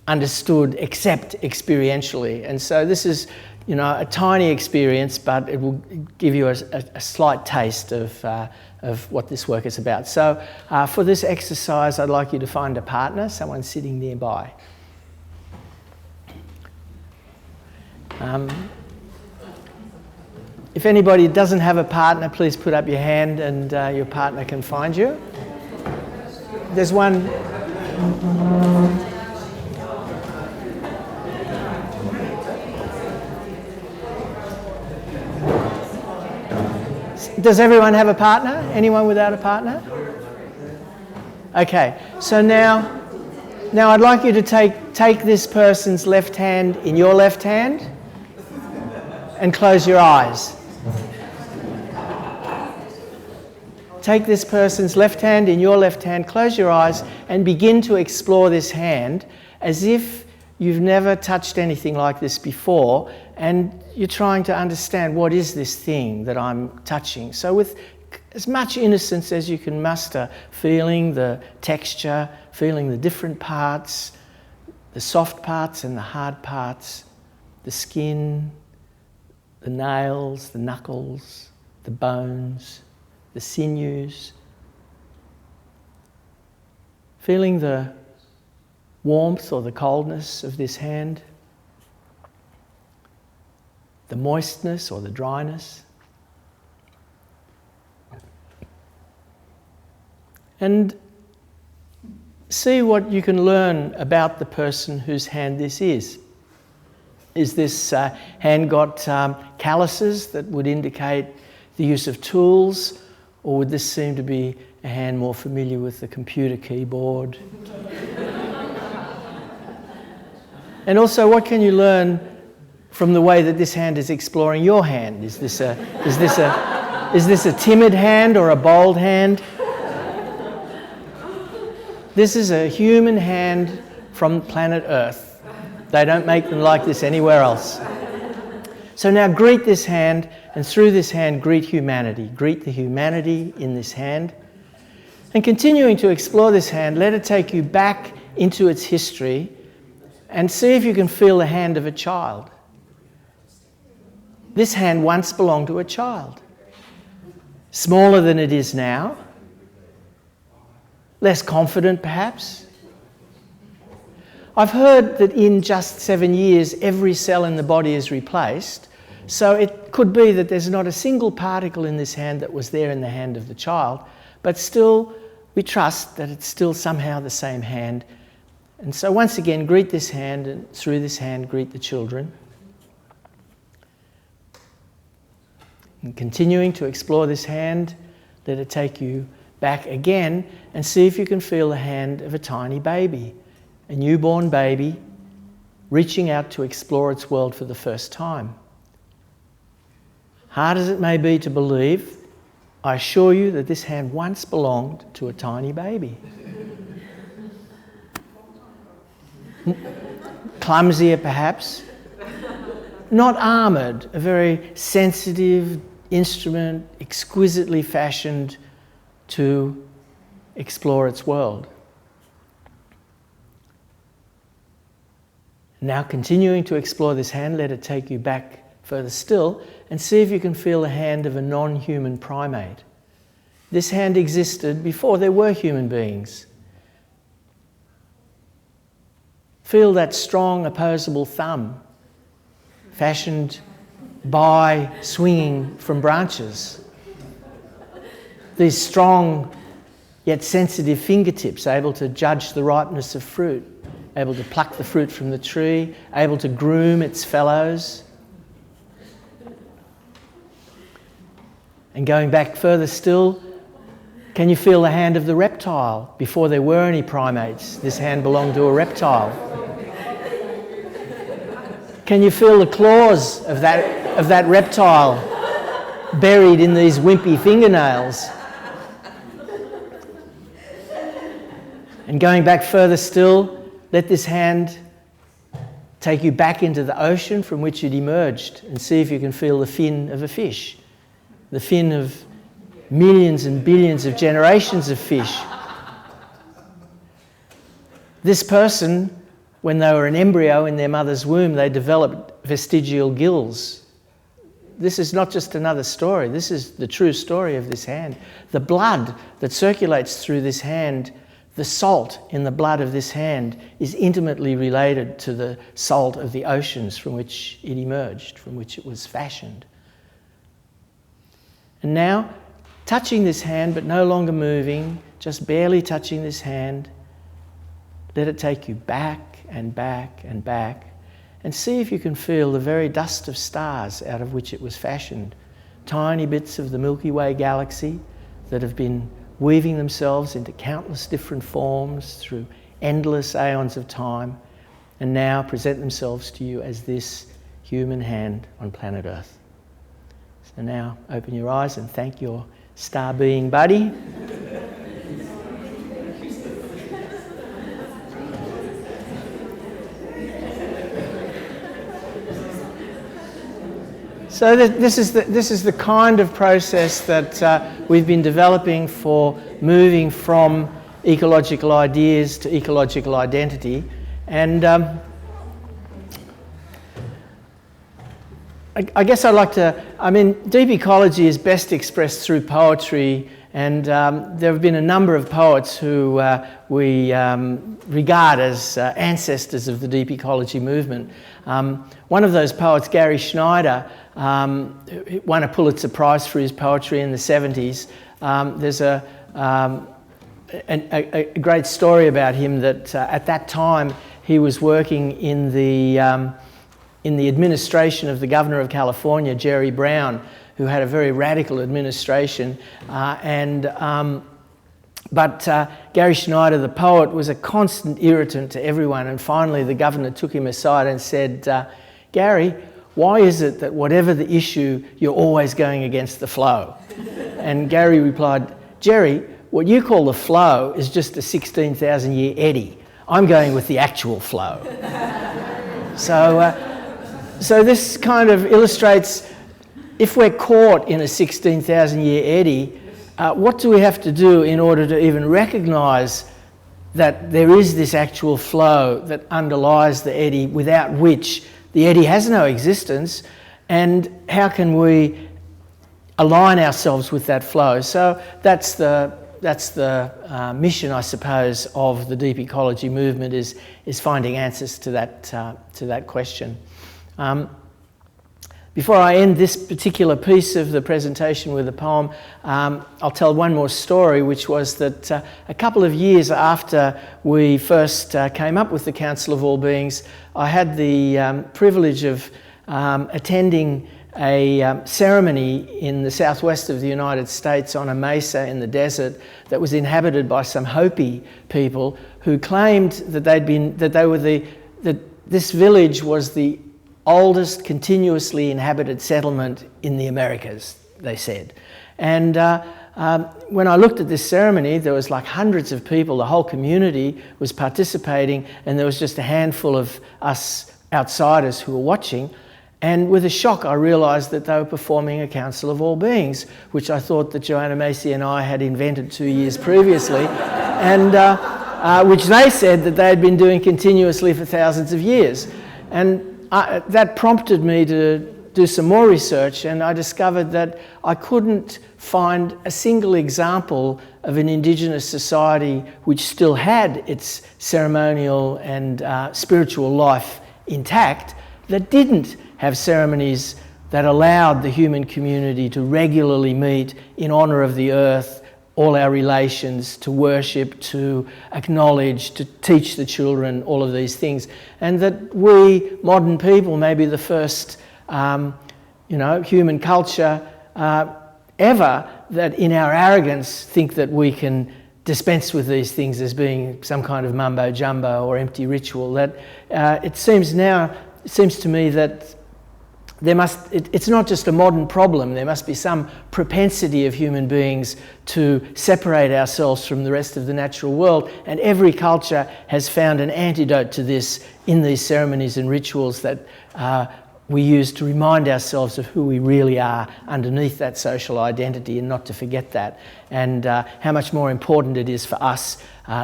understood except experientially. And so this is, a tiny experience, but it will give you a slight taste of what this work is about. So for this exercise, I'd like you to find a partner, someone sitting nearby. If anybody doesn't have a partner, please put up your hand and your partner can find you. There's one. Does everyone have a partner? Anyone without a partner? Okay, so now I'd like you to take this person's left hand in your left hand and close your eyes. Take this person's left hand in your left hand, close your eyes, and begin to explore this hand as if you've never touched anything like this before, and you're trying to understand, what is this thing that I'm touching? So with as much innocence as you can muster, feeling the texture, feeling the different parts, the soft parts and the hard parts, the skin, the nails, the knuckles, the bones, the sinews, feeling the warmth or the coldness of this hand, the moistness or the dryness, and see what you can learn about the person whose hand this is. Is this hand got calluses that would indicate the use of tools, or would this seem to be a hand more familiar with the computer keyboard? And also, what can you learn from the way that this hand is exploring your hand? Is this a timid hand or a bold hand? This is a human hand from planet Earth. They don't make them like this anywhere else. So now greet this hand, and through this hand greet humanity. Greet the humanity in this hand. And continuing to explore this hand, let it take you back into its history and see if you can feel the hand of a child. This hand once belonged to a child. Smaller than it is now. Less confident, perhaps. I've heard that in just 7 years, every cell in the body is replaced. So it could be that there's not a single particle in this hand that was there in the hand of the child, but still we trust that it's still somehow the same hand. And so once again, greet this hand, and through this hand, greet the children. And continuing to explore this hand, let it take you back again and see if you can feel the hand of a tiny baby, a newborn baby, reaching out to explore its world for the first time. Hard as it may be to believe, I assure you that this hand once belonged to a tiny baby. Clumsier perhaps, not armoured, a very sensitive instrument, exquisitely fashioned to explore its world. Now continuing to explore this hand, let it take you back further still and see if you can feel the hand of a non-human primate. This hand existed before there were human beings. Feel that strong opposable thumb fashioned by swinging from branches. these strong yet sensitive fingertips, able to judge the ripeness of fruit, able to pluck the fruit from the tree, able to groom its fellows. And going back further still, can you feel the hand of the reptile? Before there were any primates, this hand belonged to a reptile. Can you feel the claws of that reptile buried in these wimpy fingernails? And going back further still, let this hand take you back into the ocean from which it emerged and see if you can feel the fin of a fish, the fin of millions and billions of generations of fish. This person, when they were an embryo in their mother's womb, they developed vestigial gills. This is not just another story. This is the true story of this hand. The blood that circulates through this hand, the salt in the blood of this hand, is intimately related to the salt of the oceans from which it emerged, from which it was fashioned. And now, touching this hand but no longer moving, just barely touching this hand, let it take you back and back and back, and see if you can feel the very dust of stars out of which it was fashioned. Tiny bits of the Milky Way galaxy that have been weaving themselves into countless different forms through endless aeons of time, and now present themselves to you as this human hand on planet Earth. So now open your eyes and thank your star being buddy. So this is the kind of process that we've been developing for moving from ecological ideas to ecological identity. And I guess I'd like to, deep ecology is best expressed through poetry, and there have been a number of poets who we regard as ancestors of the deep ecology movement. One of those poets, Gary Schneider, won a Pulitzer Prize for his poetry in the 70s. There's a great story about him that at that time he was working in the administration of the governor of California, Jerry Brown, who had a very radical administration. But Gary Schneider, the poet, was a constant irritant to everyone, and finally the governor took him aside and said, Gary, why is it that whatever the issue, you're always going against the flow? And Gary replied, Jerry, what you call the flow is just a 16,000-year eddy. I'm going with the actual flow. So this kind of illustrates, if we're caught in a 16,000-year eddy, what do we have to do in order to even recognise that there is this actual flow that underlies the eddy, without which the eddy has no existence, and how can we align ourselves with that flow? So that's the mission, I suppose, of the deep ecology movement, is finding answers to that question. Before I end this particular piece of the presentation with a poem, I'll tell one more story, which was that a couple of years after we first came up with the Council of All Beings, I had the privilege of attending a ceremony in the southwest of the United States on a mesa in the desert that was inhabited by some Hopi people who claimed that this village was the oldest continuously inhabited settlement in the Americas, they said. And when I looked at this ceremony, there was like hundreds of people, the whole community was participating, and there was just a handful of us outsiders who were watching. And with a shock, I realised that they were performing a Council of All Beings, which I thought that Joanna Macy and I had invented 2 years previously, and which they said that they had been doing continuously for thousands of years. And that prompted me to do some more research, and I discovered that I couldn't find a single example of an Indigenous society which still had its ceremonial and spiritual life intact, that didn't have ceremonies that allowed the human community to regularly meet in honour of the earth, all our relations, to worship, to acknowledge, to teach the children all of these things. And that we, modern people, may be the first, human culture ever that in our arrogance think that we can dispense with these things as being some kind of mumbo jumbo or empty ritual. That it seems to me that it's not just a modern problem. There must be some propensity of human beings to separate ourselves from the rest of the natural world, and every culture has found an antidote to this in these ceremonies and rituals that we use to remind ourselves of who we really are underneath that social identity, and not to forget that, and how much more important it is for us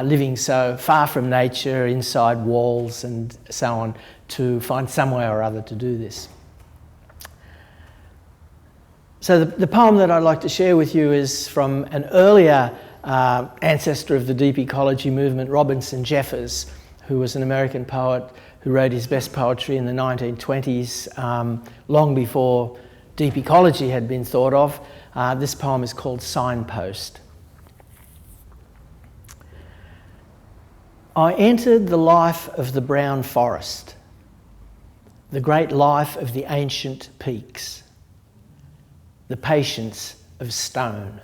living so far from nature, inside walls and so on, to find some way or other to do this. So the poem that I'd like to share with you is from an earlier ancestor of the deep ecology movement, Robinson Jeffers, who was an American poet who wrote his best poetry in the 1920s, long before deep ecology had been thought of. This poem is called Signpost. I entered the life of the brown forest, the great life of the ancient peaks, the patience of stone.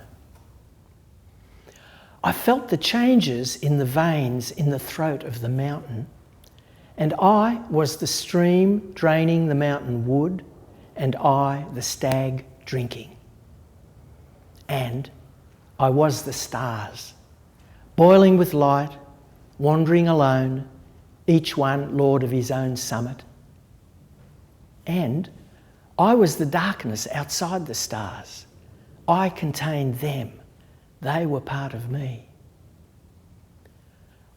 I felt the changes in the veins in the throat of the mountain, and I was the stream draining the mountain wood, and I the stag drinking. And I was the stars, boiling with light, wandering alone, each one lord of his own summit. And I was the darkness outside the stars. I contained them. They were part of me.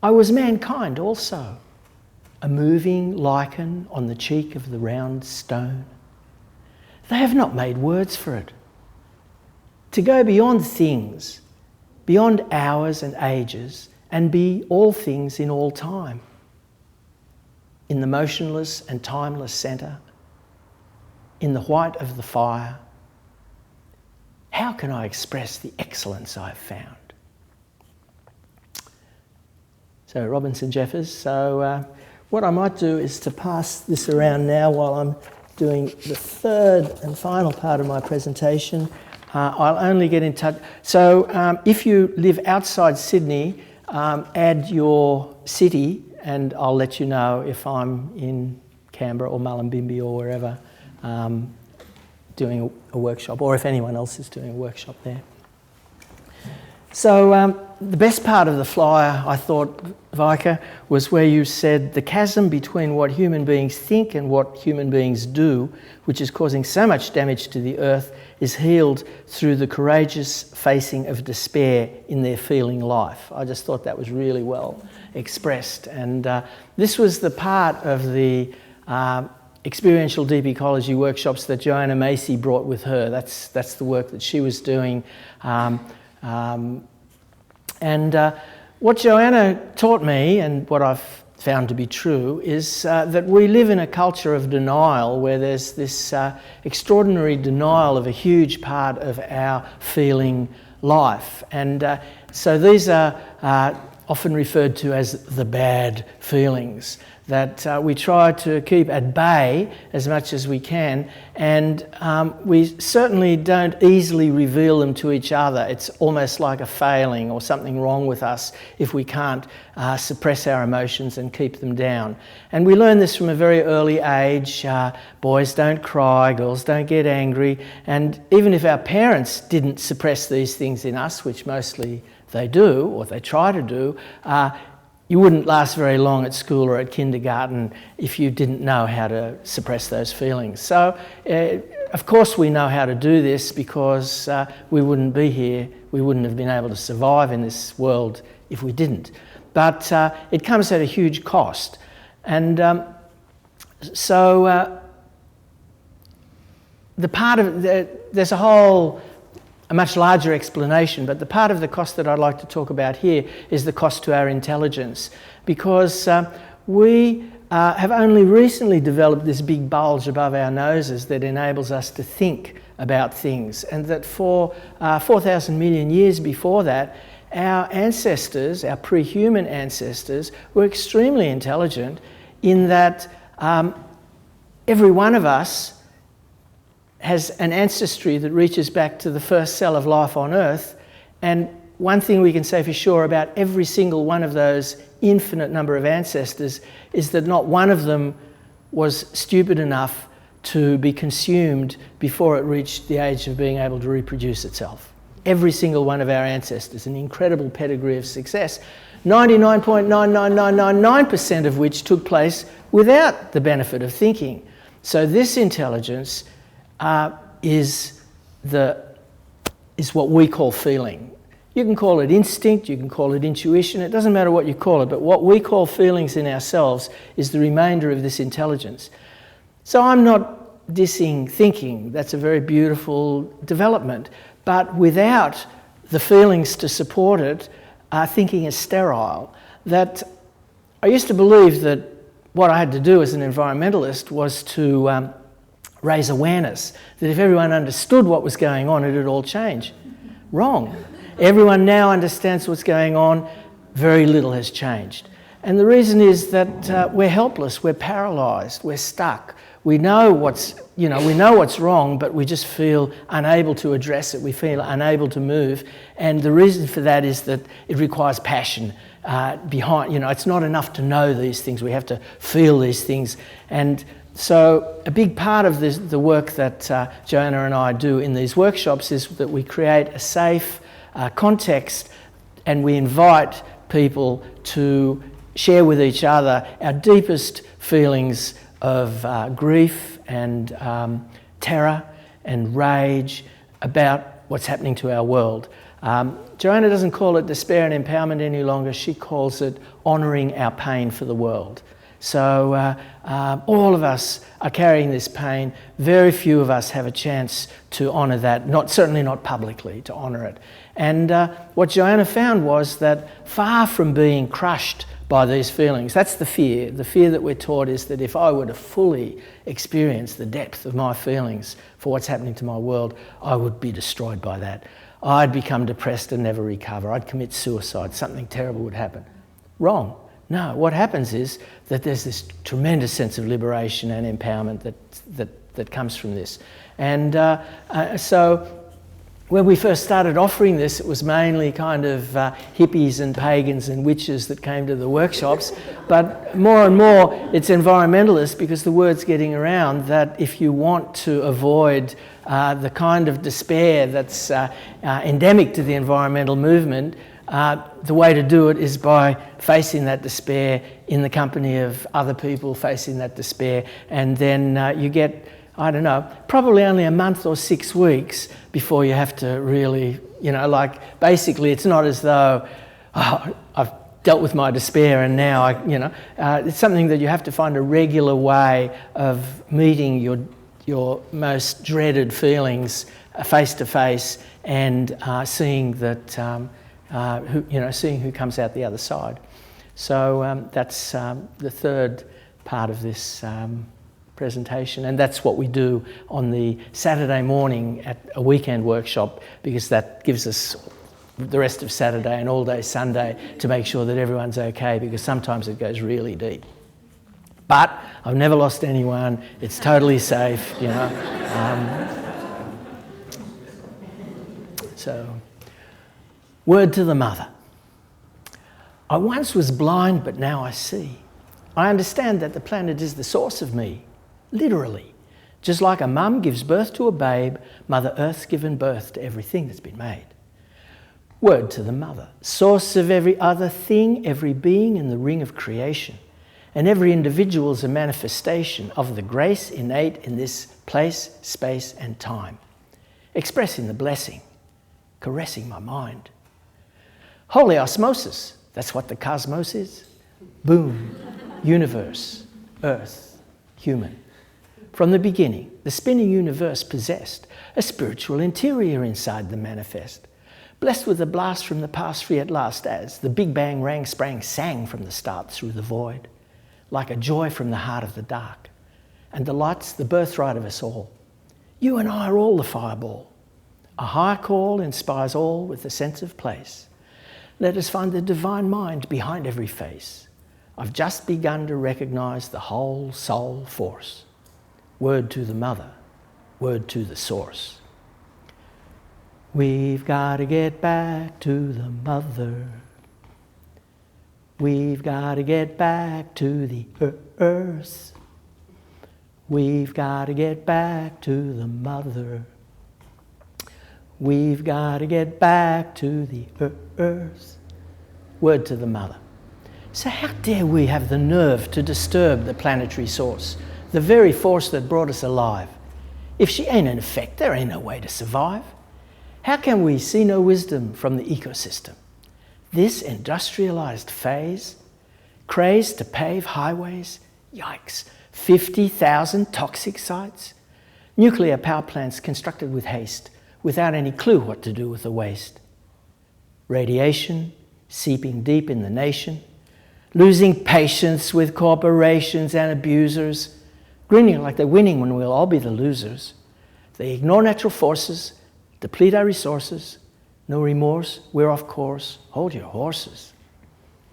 I was mankind also, a moving lichen on the cheek of the round stone. They have not made words for it. To go beyond things, beyond hours and ages, and be all things in all time. In the motionless and timeless centre, in the white of the fire, how can I express the excellence I've found? So Robinson Jeffers. So what I might do is to pass this around now while I'm doing the third and final part of my presentation. I'll only get in touch. So if you live outside Sydney, add your city and I'll let you know if I'm in Canberra or Mullumbimby or wherever doing a workshop, or if anyone else is doing a workshop there. So the best part of the flyer, I thought, Vika, was where you said the chasm between what human beings think and what human beings do, which is causing so much damage to the earth, is healed through the courageous facing of despair in their feeling life. I just thought that was really well expressed. And this was the part of the experiential deep ecology workshops that Joanna Macy brought with her. That's the work that she was doing. What Joanna taught me, and what I've found to be true, is that we live in a culture of denial where there's this extraordinary denial of a huge part of our feeling life. And so these are often referred to as the bad feelings that we try to keep at bay as much as we can, and we certainly don't easily reveal them to each other. It's almost like a failing or something wrong with us if we can't suppress our emotions and keep them down. And we learn this from a very early age. Boys don't cry, girls don't get angry, and even if our parents didn't suppress these things in us, which mostly they do, or they try to do, you wouldn't last very long at school or at kindergarten if you didn't know how to suppress those feelings. So, of course we know how to do this because we wouldn't be here, we wouldn't have been able to survive in this world if we didn't. But it comes at a huge cost. And the part of there's a much larger explanation, but the part of the cost that I'd like to talk about here is the cost to our intelligence, because we have only recently developed this big bulge above our noses that enables us to think about things, and that for 4,000 million years before that, our ancestors, our pre-human ancestors, were extremely intelligent in that every one of us has an ancestry that reaches back to the first cell of life on Earth, and one thing we can say for sure about every single one of those infinite number of ancestors is that not one of them was stupid enough to be consumed before it reached the age of being able to reproduce itself. Every single one of our ancestors, an incredible pedigree of success, 99.99999% of which took place without the benefit of thinking. So this intelligence is what we call feeling. You can call it instinct, you can call it intuition, it doesn't matter what you call it, but what we call feelings in ourselves is the remainder of this intelligence. So I'm not dissing thinking, that's a very beautiful development, but without the feelings to support it, thinking is sterile. That I used to believe that what I had to do as an environmentalist was to raise awareness, that if everyone understood what was going on, it'd all change. Wrong. Everyone now understands what's going on, very little has changed. And the reason is that we're helpless, we're paralysed, we're stuck. We know what's wrong, but we just feel unable to address it. We feel unable to move, and the reason for that is that it requires passion behind. It's not enough to know these things. We have to feel these things, and so a big part of the work that Joanna and I do in these workshops is that we create a safe context, and we invite people to share with each other our deepest feelings of grief and terror and rage about what's happening to our world. Joanna doesn't call it despair and empowerment any longer. She calls it honouring our pain for the world. So all of us are carrying this pain. Very few of us have a chance to honour that, certainly not publicly, to honour it. And what Joanna found was that far from being crushed by these feelings, that's the fear. The fear that we're taught is that if I were to fully experience the depth of my feelings for what's happening to my world, I would be destroyed by that. I'd become depressed and never recover. I'd commit suicide. Something terrible would happen. Wrong. No, what happens is that there's this tremendous sense of liberation and empowerment that comes from this. And so when we first started offering this, it was mainly kind of hippies and pagans and witches that came to the workshops. But more and more, it's environmentalists, because the word's getting around that if you want to avoid the kind of despair that's endemic to the environmental movement, the way to do it is by facing that despair in the company of other people facing that despair, and then you get, I don't know, probably only a month or 6 weeks before you have to really, basically it's not as though, I've dealt with my despair and now it's something that you have to find a regular way of meeting your most dreaded feelings face to face and seeing that, seeing who comes out the other side. So that's the third part of this presentation, and that's what we do on the Saturday morning at a weekend workshop, because that gives us the rest of Saturday and all day Sunday to make sure that everyone's okay, because sometimes it goes really deep. But I've never lost anyone, it's totally safe, So, word to the mother. I once was blind, but now I see. I understand that the planet is the source of me, literally. Just like a mum gives birth to a babe, Mother Earth's given birth to everything that's been made. Word to the mother, source of every other thing, every being in the ring of creation. And every individual is a manifestation of the grace innate in this place, space, and time. Expressing the blessing, caressing my mind. Holy osmosis, that's what the cosmos is. Boom, universe, earth, human. From the beginning, the spinning universe possessed a spiritual interior inside the manifest. Blessed with a blast from the past free at last as the Big Bang rang, sprang, sang from the start through the void. like a joy from the heart of the dark, and the light's the birthright of us all. You and I are all the fireball. A higher call inspires all with a sense of place. Let us find the divine mind behind every face. I've just begun to recognise the whole soul force. Word to the mother, word to the source. We've got to get back to the mother. We've got to get back to the earth. We've got to get back to the mother. We've got to get back to the earth. Word to the mother. So how dare we have the nerve to disturb the planetary source, the very force that brought us alive? If she ain't in effect, there ain't no way to survive. How can we see no wisdom from the ecosystem? This industrialized phase, crazed to pave highways, yikes, 50,000 toxic sites, nuclear power plants constructed with haste, without any clue what to do with the waste. Radiation seeping deep in the nation, losing patience with corporations and abusers, grinning like they're winning when we'll all be the losers. They ignore natural forces, deplete our resources, no remorse, we're off course, hold your horses.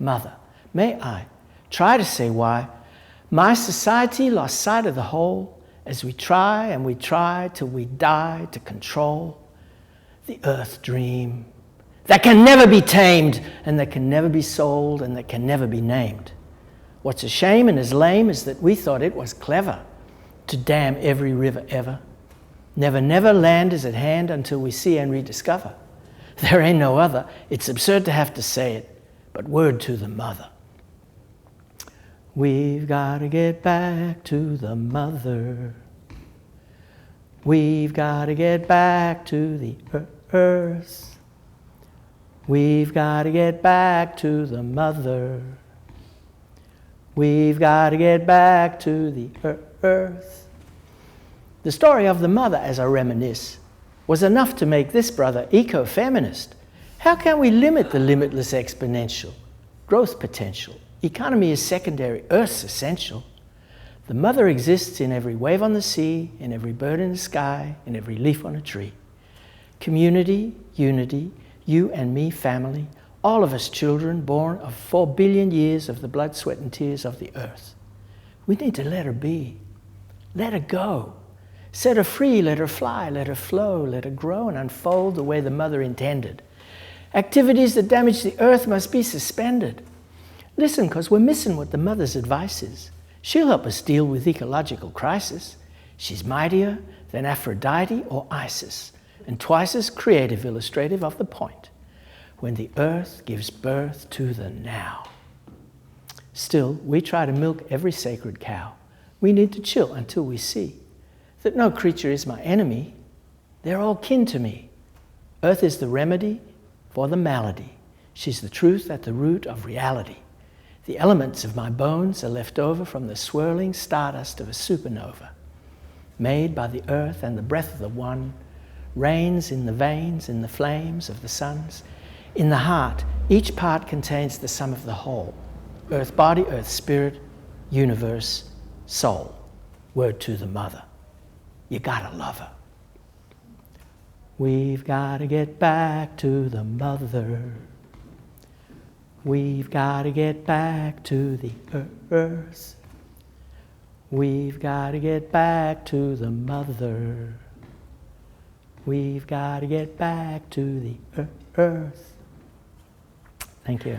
Mother, may I try to say why my society lost sight of the whole as we try and we try till we die to control the earth dream that can never be tamed and that can never be sold and that can never be named. What's a shame and as lame is that we thought it was clever to dam every river ever. Never, never land is at hand until we see and rediscover. There ain't no other. It's absurd to have to say it, but word to the mother. We've got to get back to the mother. We've got to get back to the earth. We've got to get back to the mother. We've got to get back to the earth. The story of the mother, as I reminisce, was enough to make this brother eco-feminist. How can we limit the limitless exponential growth potential? Economy is secondary, Earth's essential. The mother exists in every wave on the sea, in every bird in the sky, in every leaf on a tree. Community, unity, you and me, family, all of us children born of 4 billion years of the blood, sweat and tears of the earth. We need to let her be, let her go. Set her free, let her fly, let her flow, let her grow and unfold the way the mother intended. Activities that damage the earth must be suspended. Listen, because we're missing what the mother's advice is. She'll help us deal with ecological crisis. She's mightier than Aphrodite or Isis, and twice as creative illustrative of the point. When the earth gives birth to the now. Still, we try to milk every sacred cow. We need to chill until we see that no creature is my enemy. They're all kin to me. Earth is the remedy for the malady. She's the truth at the root of reality. The elements of my bones are left over from the swirling stardust of a supernova. Made by the earth and the breath of the one, reigns in the veins, in the flames of the suns. In the heart, each part contains the sum of the whole. Earth body, earth spirit, universe, soul. Word to the mother. You gotta love her. We've gotta get back to the mother. We've gotta get back to the earth. We've gotta get back to the mother. We've gotta get back to the earth. Thank you.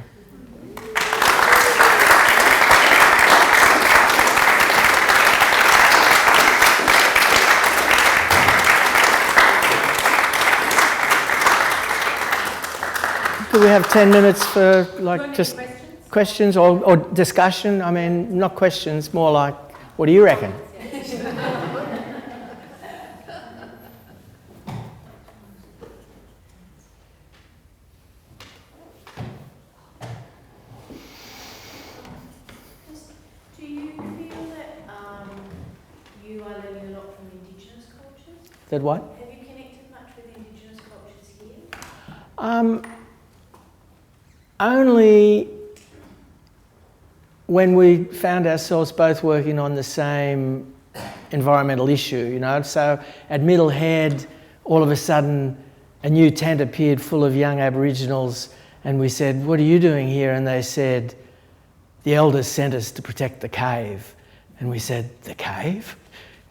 Do we have 10 minutes for just questions or discussion? I mean, not questions, more like, what do you reckon? Do you feel that you are learning a lot from Indigenous cultures? That what? Have you connected much with Indigenous cultures here? Only when we found ourselves both working on the same environmental issue, you know. So at Middlehead, all of a sudden, a new tent appeared full of young Aboriginals, and we said, "What are you doing here?" And they said, "The elders sent us to protect the cave." And we said, "The cave?"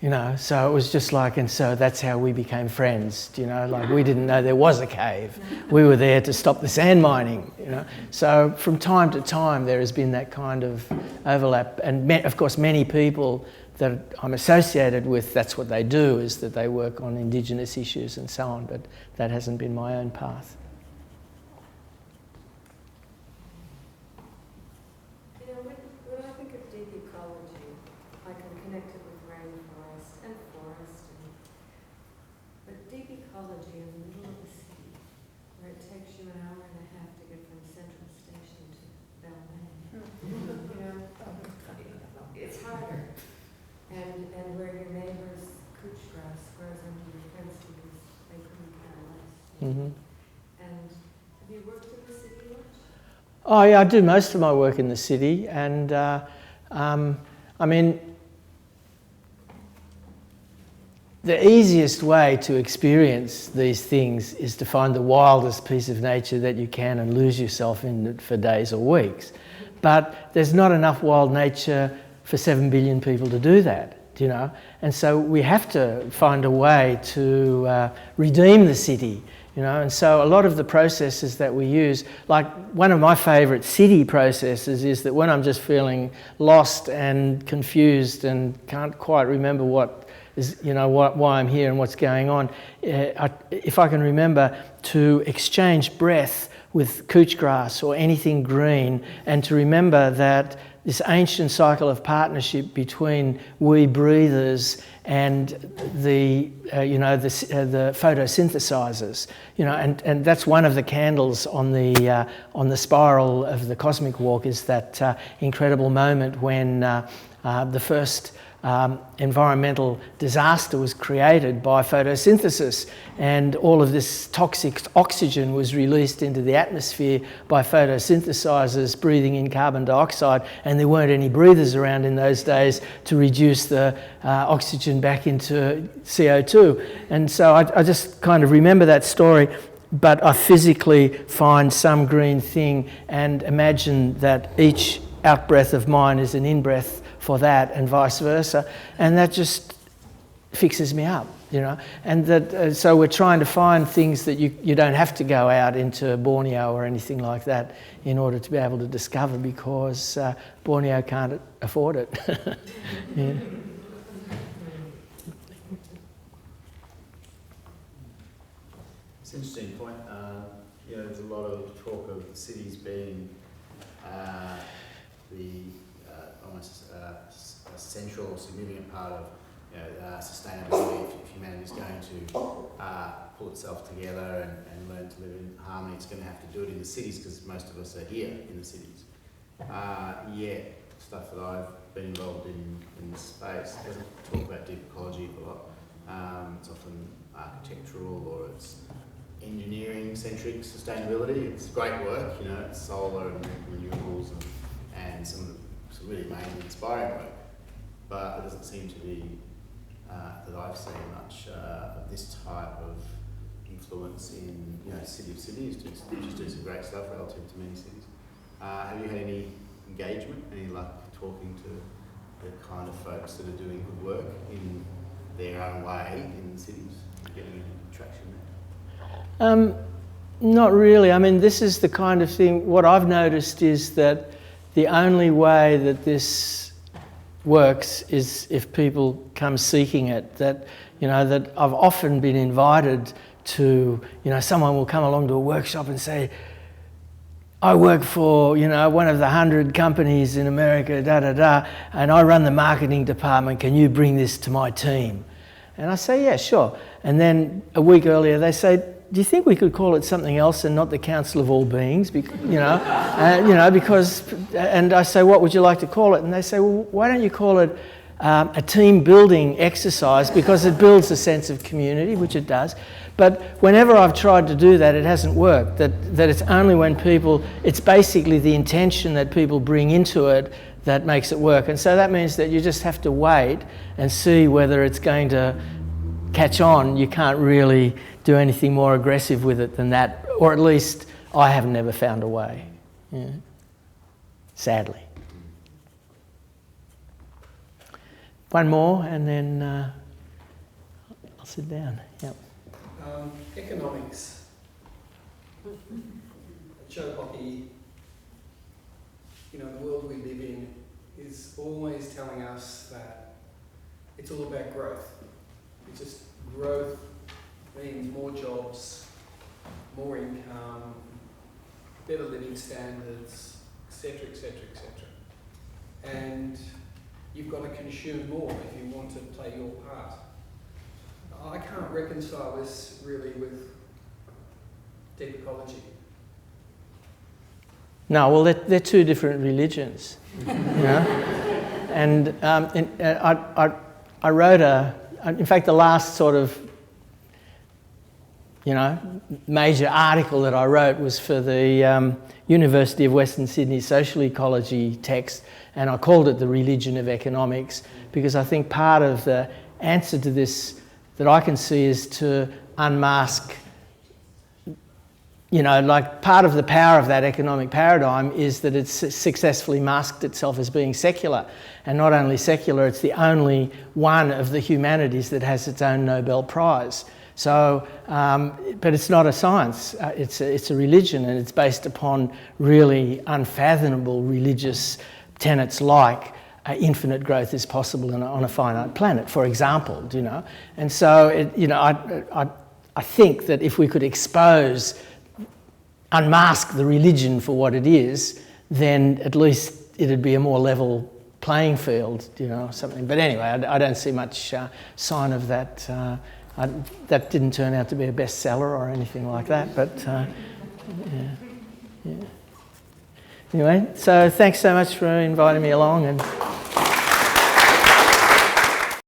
You know, so it was just like, and so that's how we became friends, you know, like we didn't know there was a cave. We were there to stop the sand mining, you know. So from time to time there has been that kind of overlap, and of course many people that I'm associated with, that's what they do, is that they work on Indigenous issues and so on, but that hasn't been my own path. You know, when I think of deep ecology, I can connect it with rainforest and forest, but deep ecology in the middle of the city, where it takes you an hour and a half to get from Central Station to Balmain, you know, it's harder. And where your neighbor's couch grass grows under your fence because they couldn't care less. Mm-hmm. And have you worked in the city much? Oh yeah, I do most of my work in the city, and I mean, the easiest way to experience these things is to find the wildest piece of nature that you can and lose yourself in it for days or weeks. But there's not enough wild nature for 7 billion people to do that, you know. And so we have to find a way to redeem the city, you know. And so a lot of the processes that we use, like one of my favourite city processes is that when I'm just feeling lost and confused and can't quite remember what is, you know, why I'm here and what's going on, if I can remember to exchange breath with couch grass or anything green, and to remember that this ancient cycle of partnership between we breathers and the photosynthesizers, you know, and that's one of the candles on the spiral of the cosmic walk, is that incredible moment when the first environmental disaster was created by photosynthesis, and all of this toxic oxygen was released into the atmosphere by photosynthesizers breathing in carbon dioxide, and there weren't any breathers around in those days to reduce the oxygen back into CO2. And so I just kind of remember that story, but I physically find some green thing and imagine that each out-breath of mine is an in-breath for that, and vice versa, and that just fixes me up, you know. And that so we're trying to find things that you don't have to go out into Borneo or anything like that in order to be able to discover, because Borneo can't afford it. Yeah. It's an interesting point. You know, there's a lot of talk of cities being almost a central or significant part of, you know, sustainability. If humanity is going to pull itself together and learn to live in harmony, it's going to have to do it in the cities, because most of us are here in the cities. Yet, stuff that I've been involved in this space doesn't talk about deep ecology a lot. It's often architectural, or it's engineering-centric sustainability. It's great work, you know, it's solar and renewables and some really amazing, inspiring work, but it doesn't seem to be, that I've seen much of this type of influence in, you know, City of Cities, which just do some great stuff relative to many cities. Have you had any engagement, any luck talking to the kind of folks that are doing good work in their own way in the cities, getting any traction there? Not really. I mean, this is the kind of thing, what I've noticed is that the only way that this works is if people come seeking it. That, you know, that I've often been invited to, you know, someone will come along to a workshop and say, I work for, you know, one of the 100 companies in America, and I run the marketing department, can you bring this to my team? And I say, yeah, sure. And then a week earlier they say, do you think we could call it something else and not the Council of All Beings? You know, because, and I say, what would you like to call it? And they say, well, why don't you call it a team building exercise, because it builds a sense of community, which it does. But whenever I've tried to do that, it hasn't worked. That it's only when people, it's basically the intention that people bring into it that makes it work. And so that means that you just have to wait and see whether it's going to catch on. You can't really do anything more aggressive with it than that, or at least I have never found a way, sadly. One more and then I'll sit down. Yep. Economics. Joe Hockey, the world we live in is always telling us that it's all about growth. It's just growth means more jobs, more income, better living standards, etc., etc., etc. And you've got to consume more if you want to play your part. I can't reconcile this really with deep ecology. No, well, they're two different religions, And I wrote in fact, the last sort of, major article that I wrote was for the University of Western Sydney social ecology text, and I called it The Religion of Economics, because I think part of the answer to this that I can see is to unmask, part of the power of that economic paradigm is that it's successfully masked itself as being secular. And not only secular, it's the only one of the humanities that has its own Nobel Prize. So, but it's not a science, it's a religion, and it's based upon really unfathomable religious tenets like infinite growth is possible on a finite planet, for example, And so, I think that if we could unmask the religion for what it is, then at least it'd be a more level playing field, something. But anyway, I don't see much sign of that. That didn't turn out to be a bestseller or anything like that, but yeah. Anyway, so thanks so much for inviting me along, and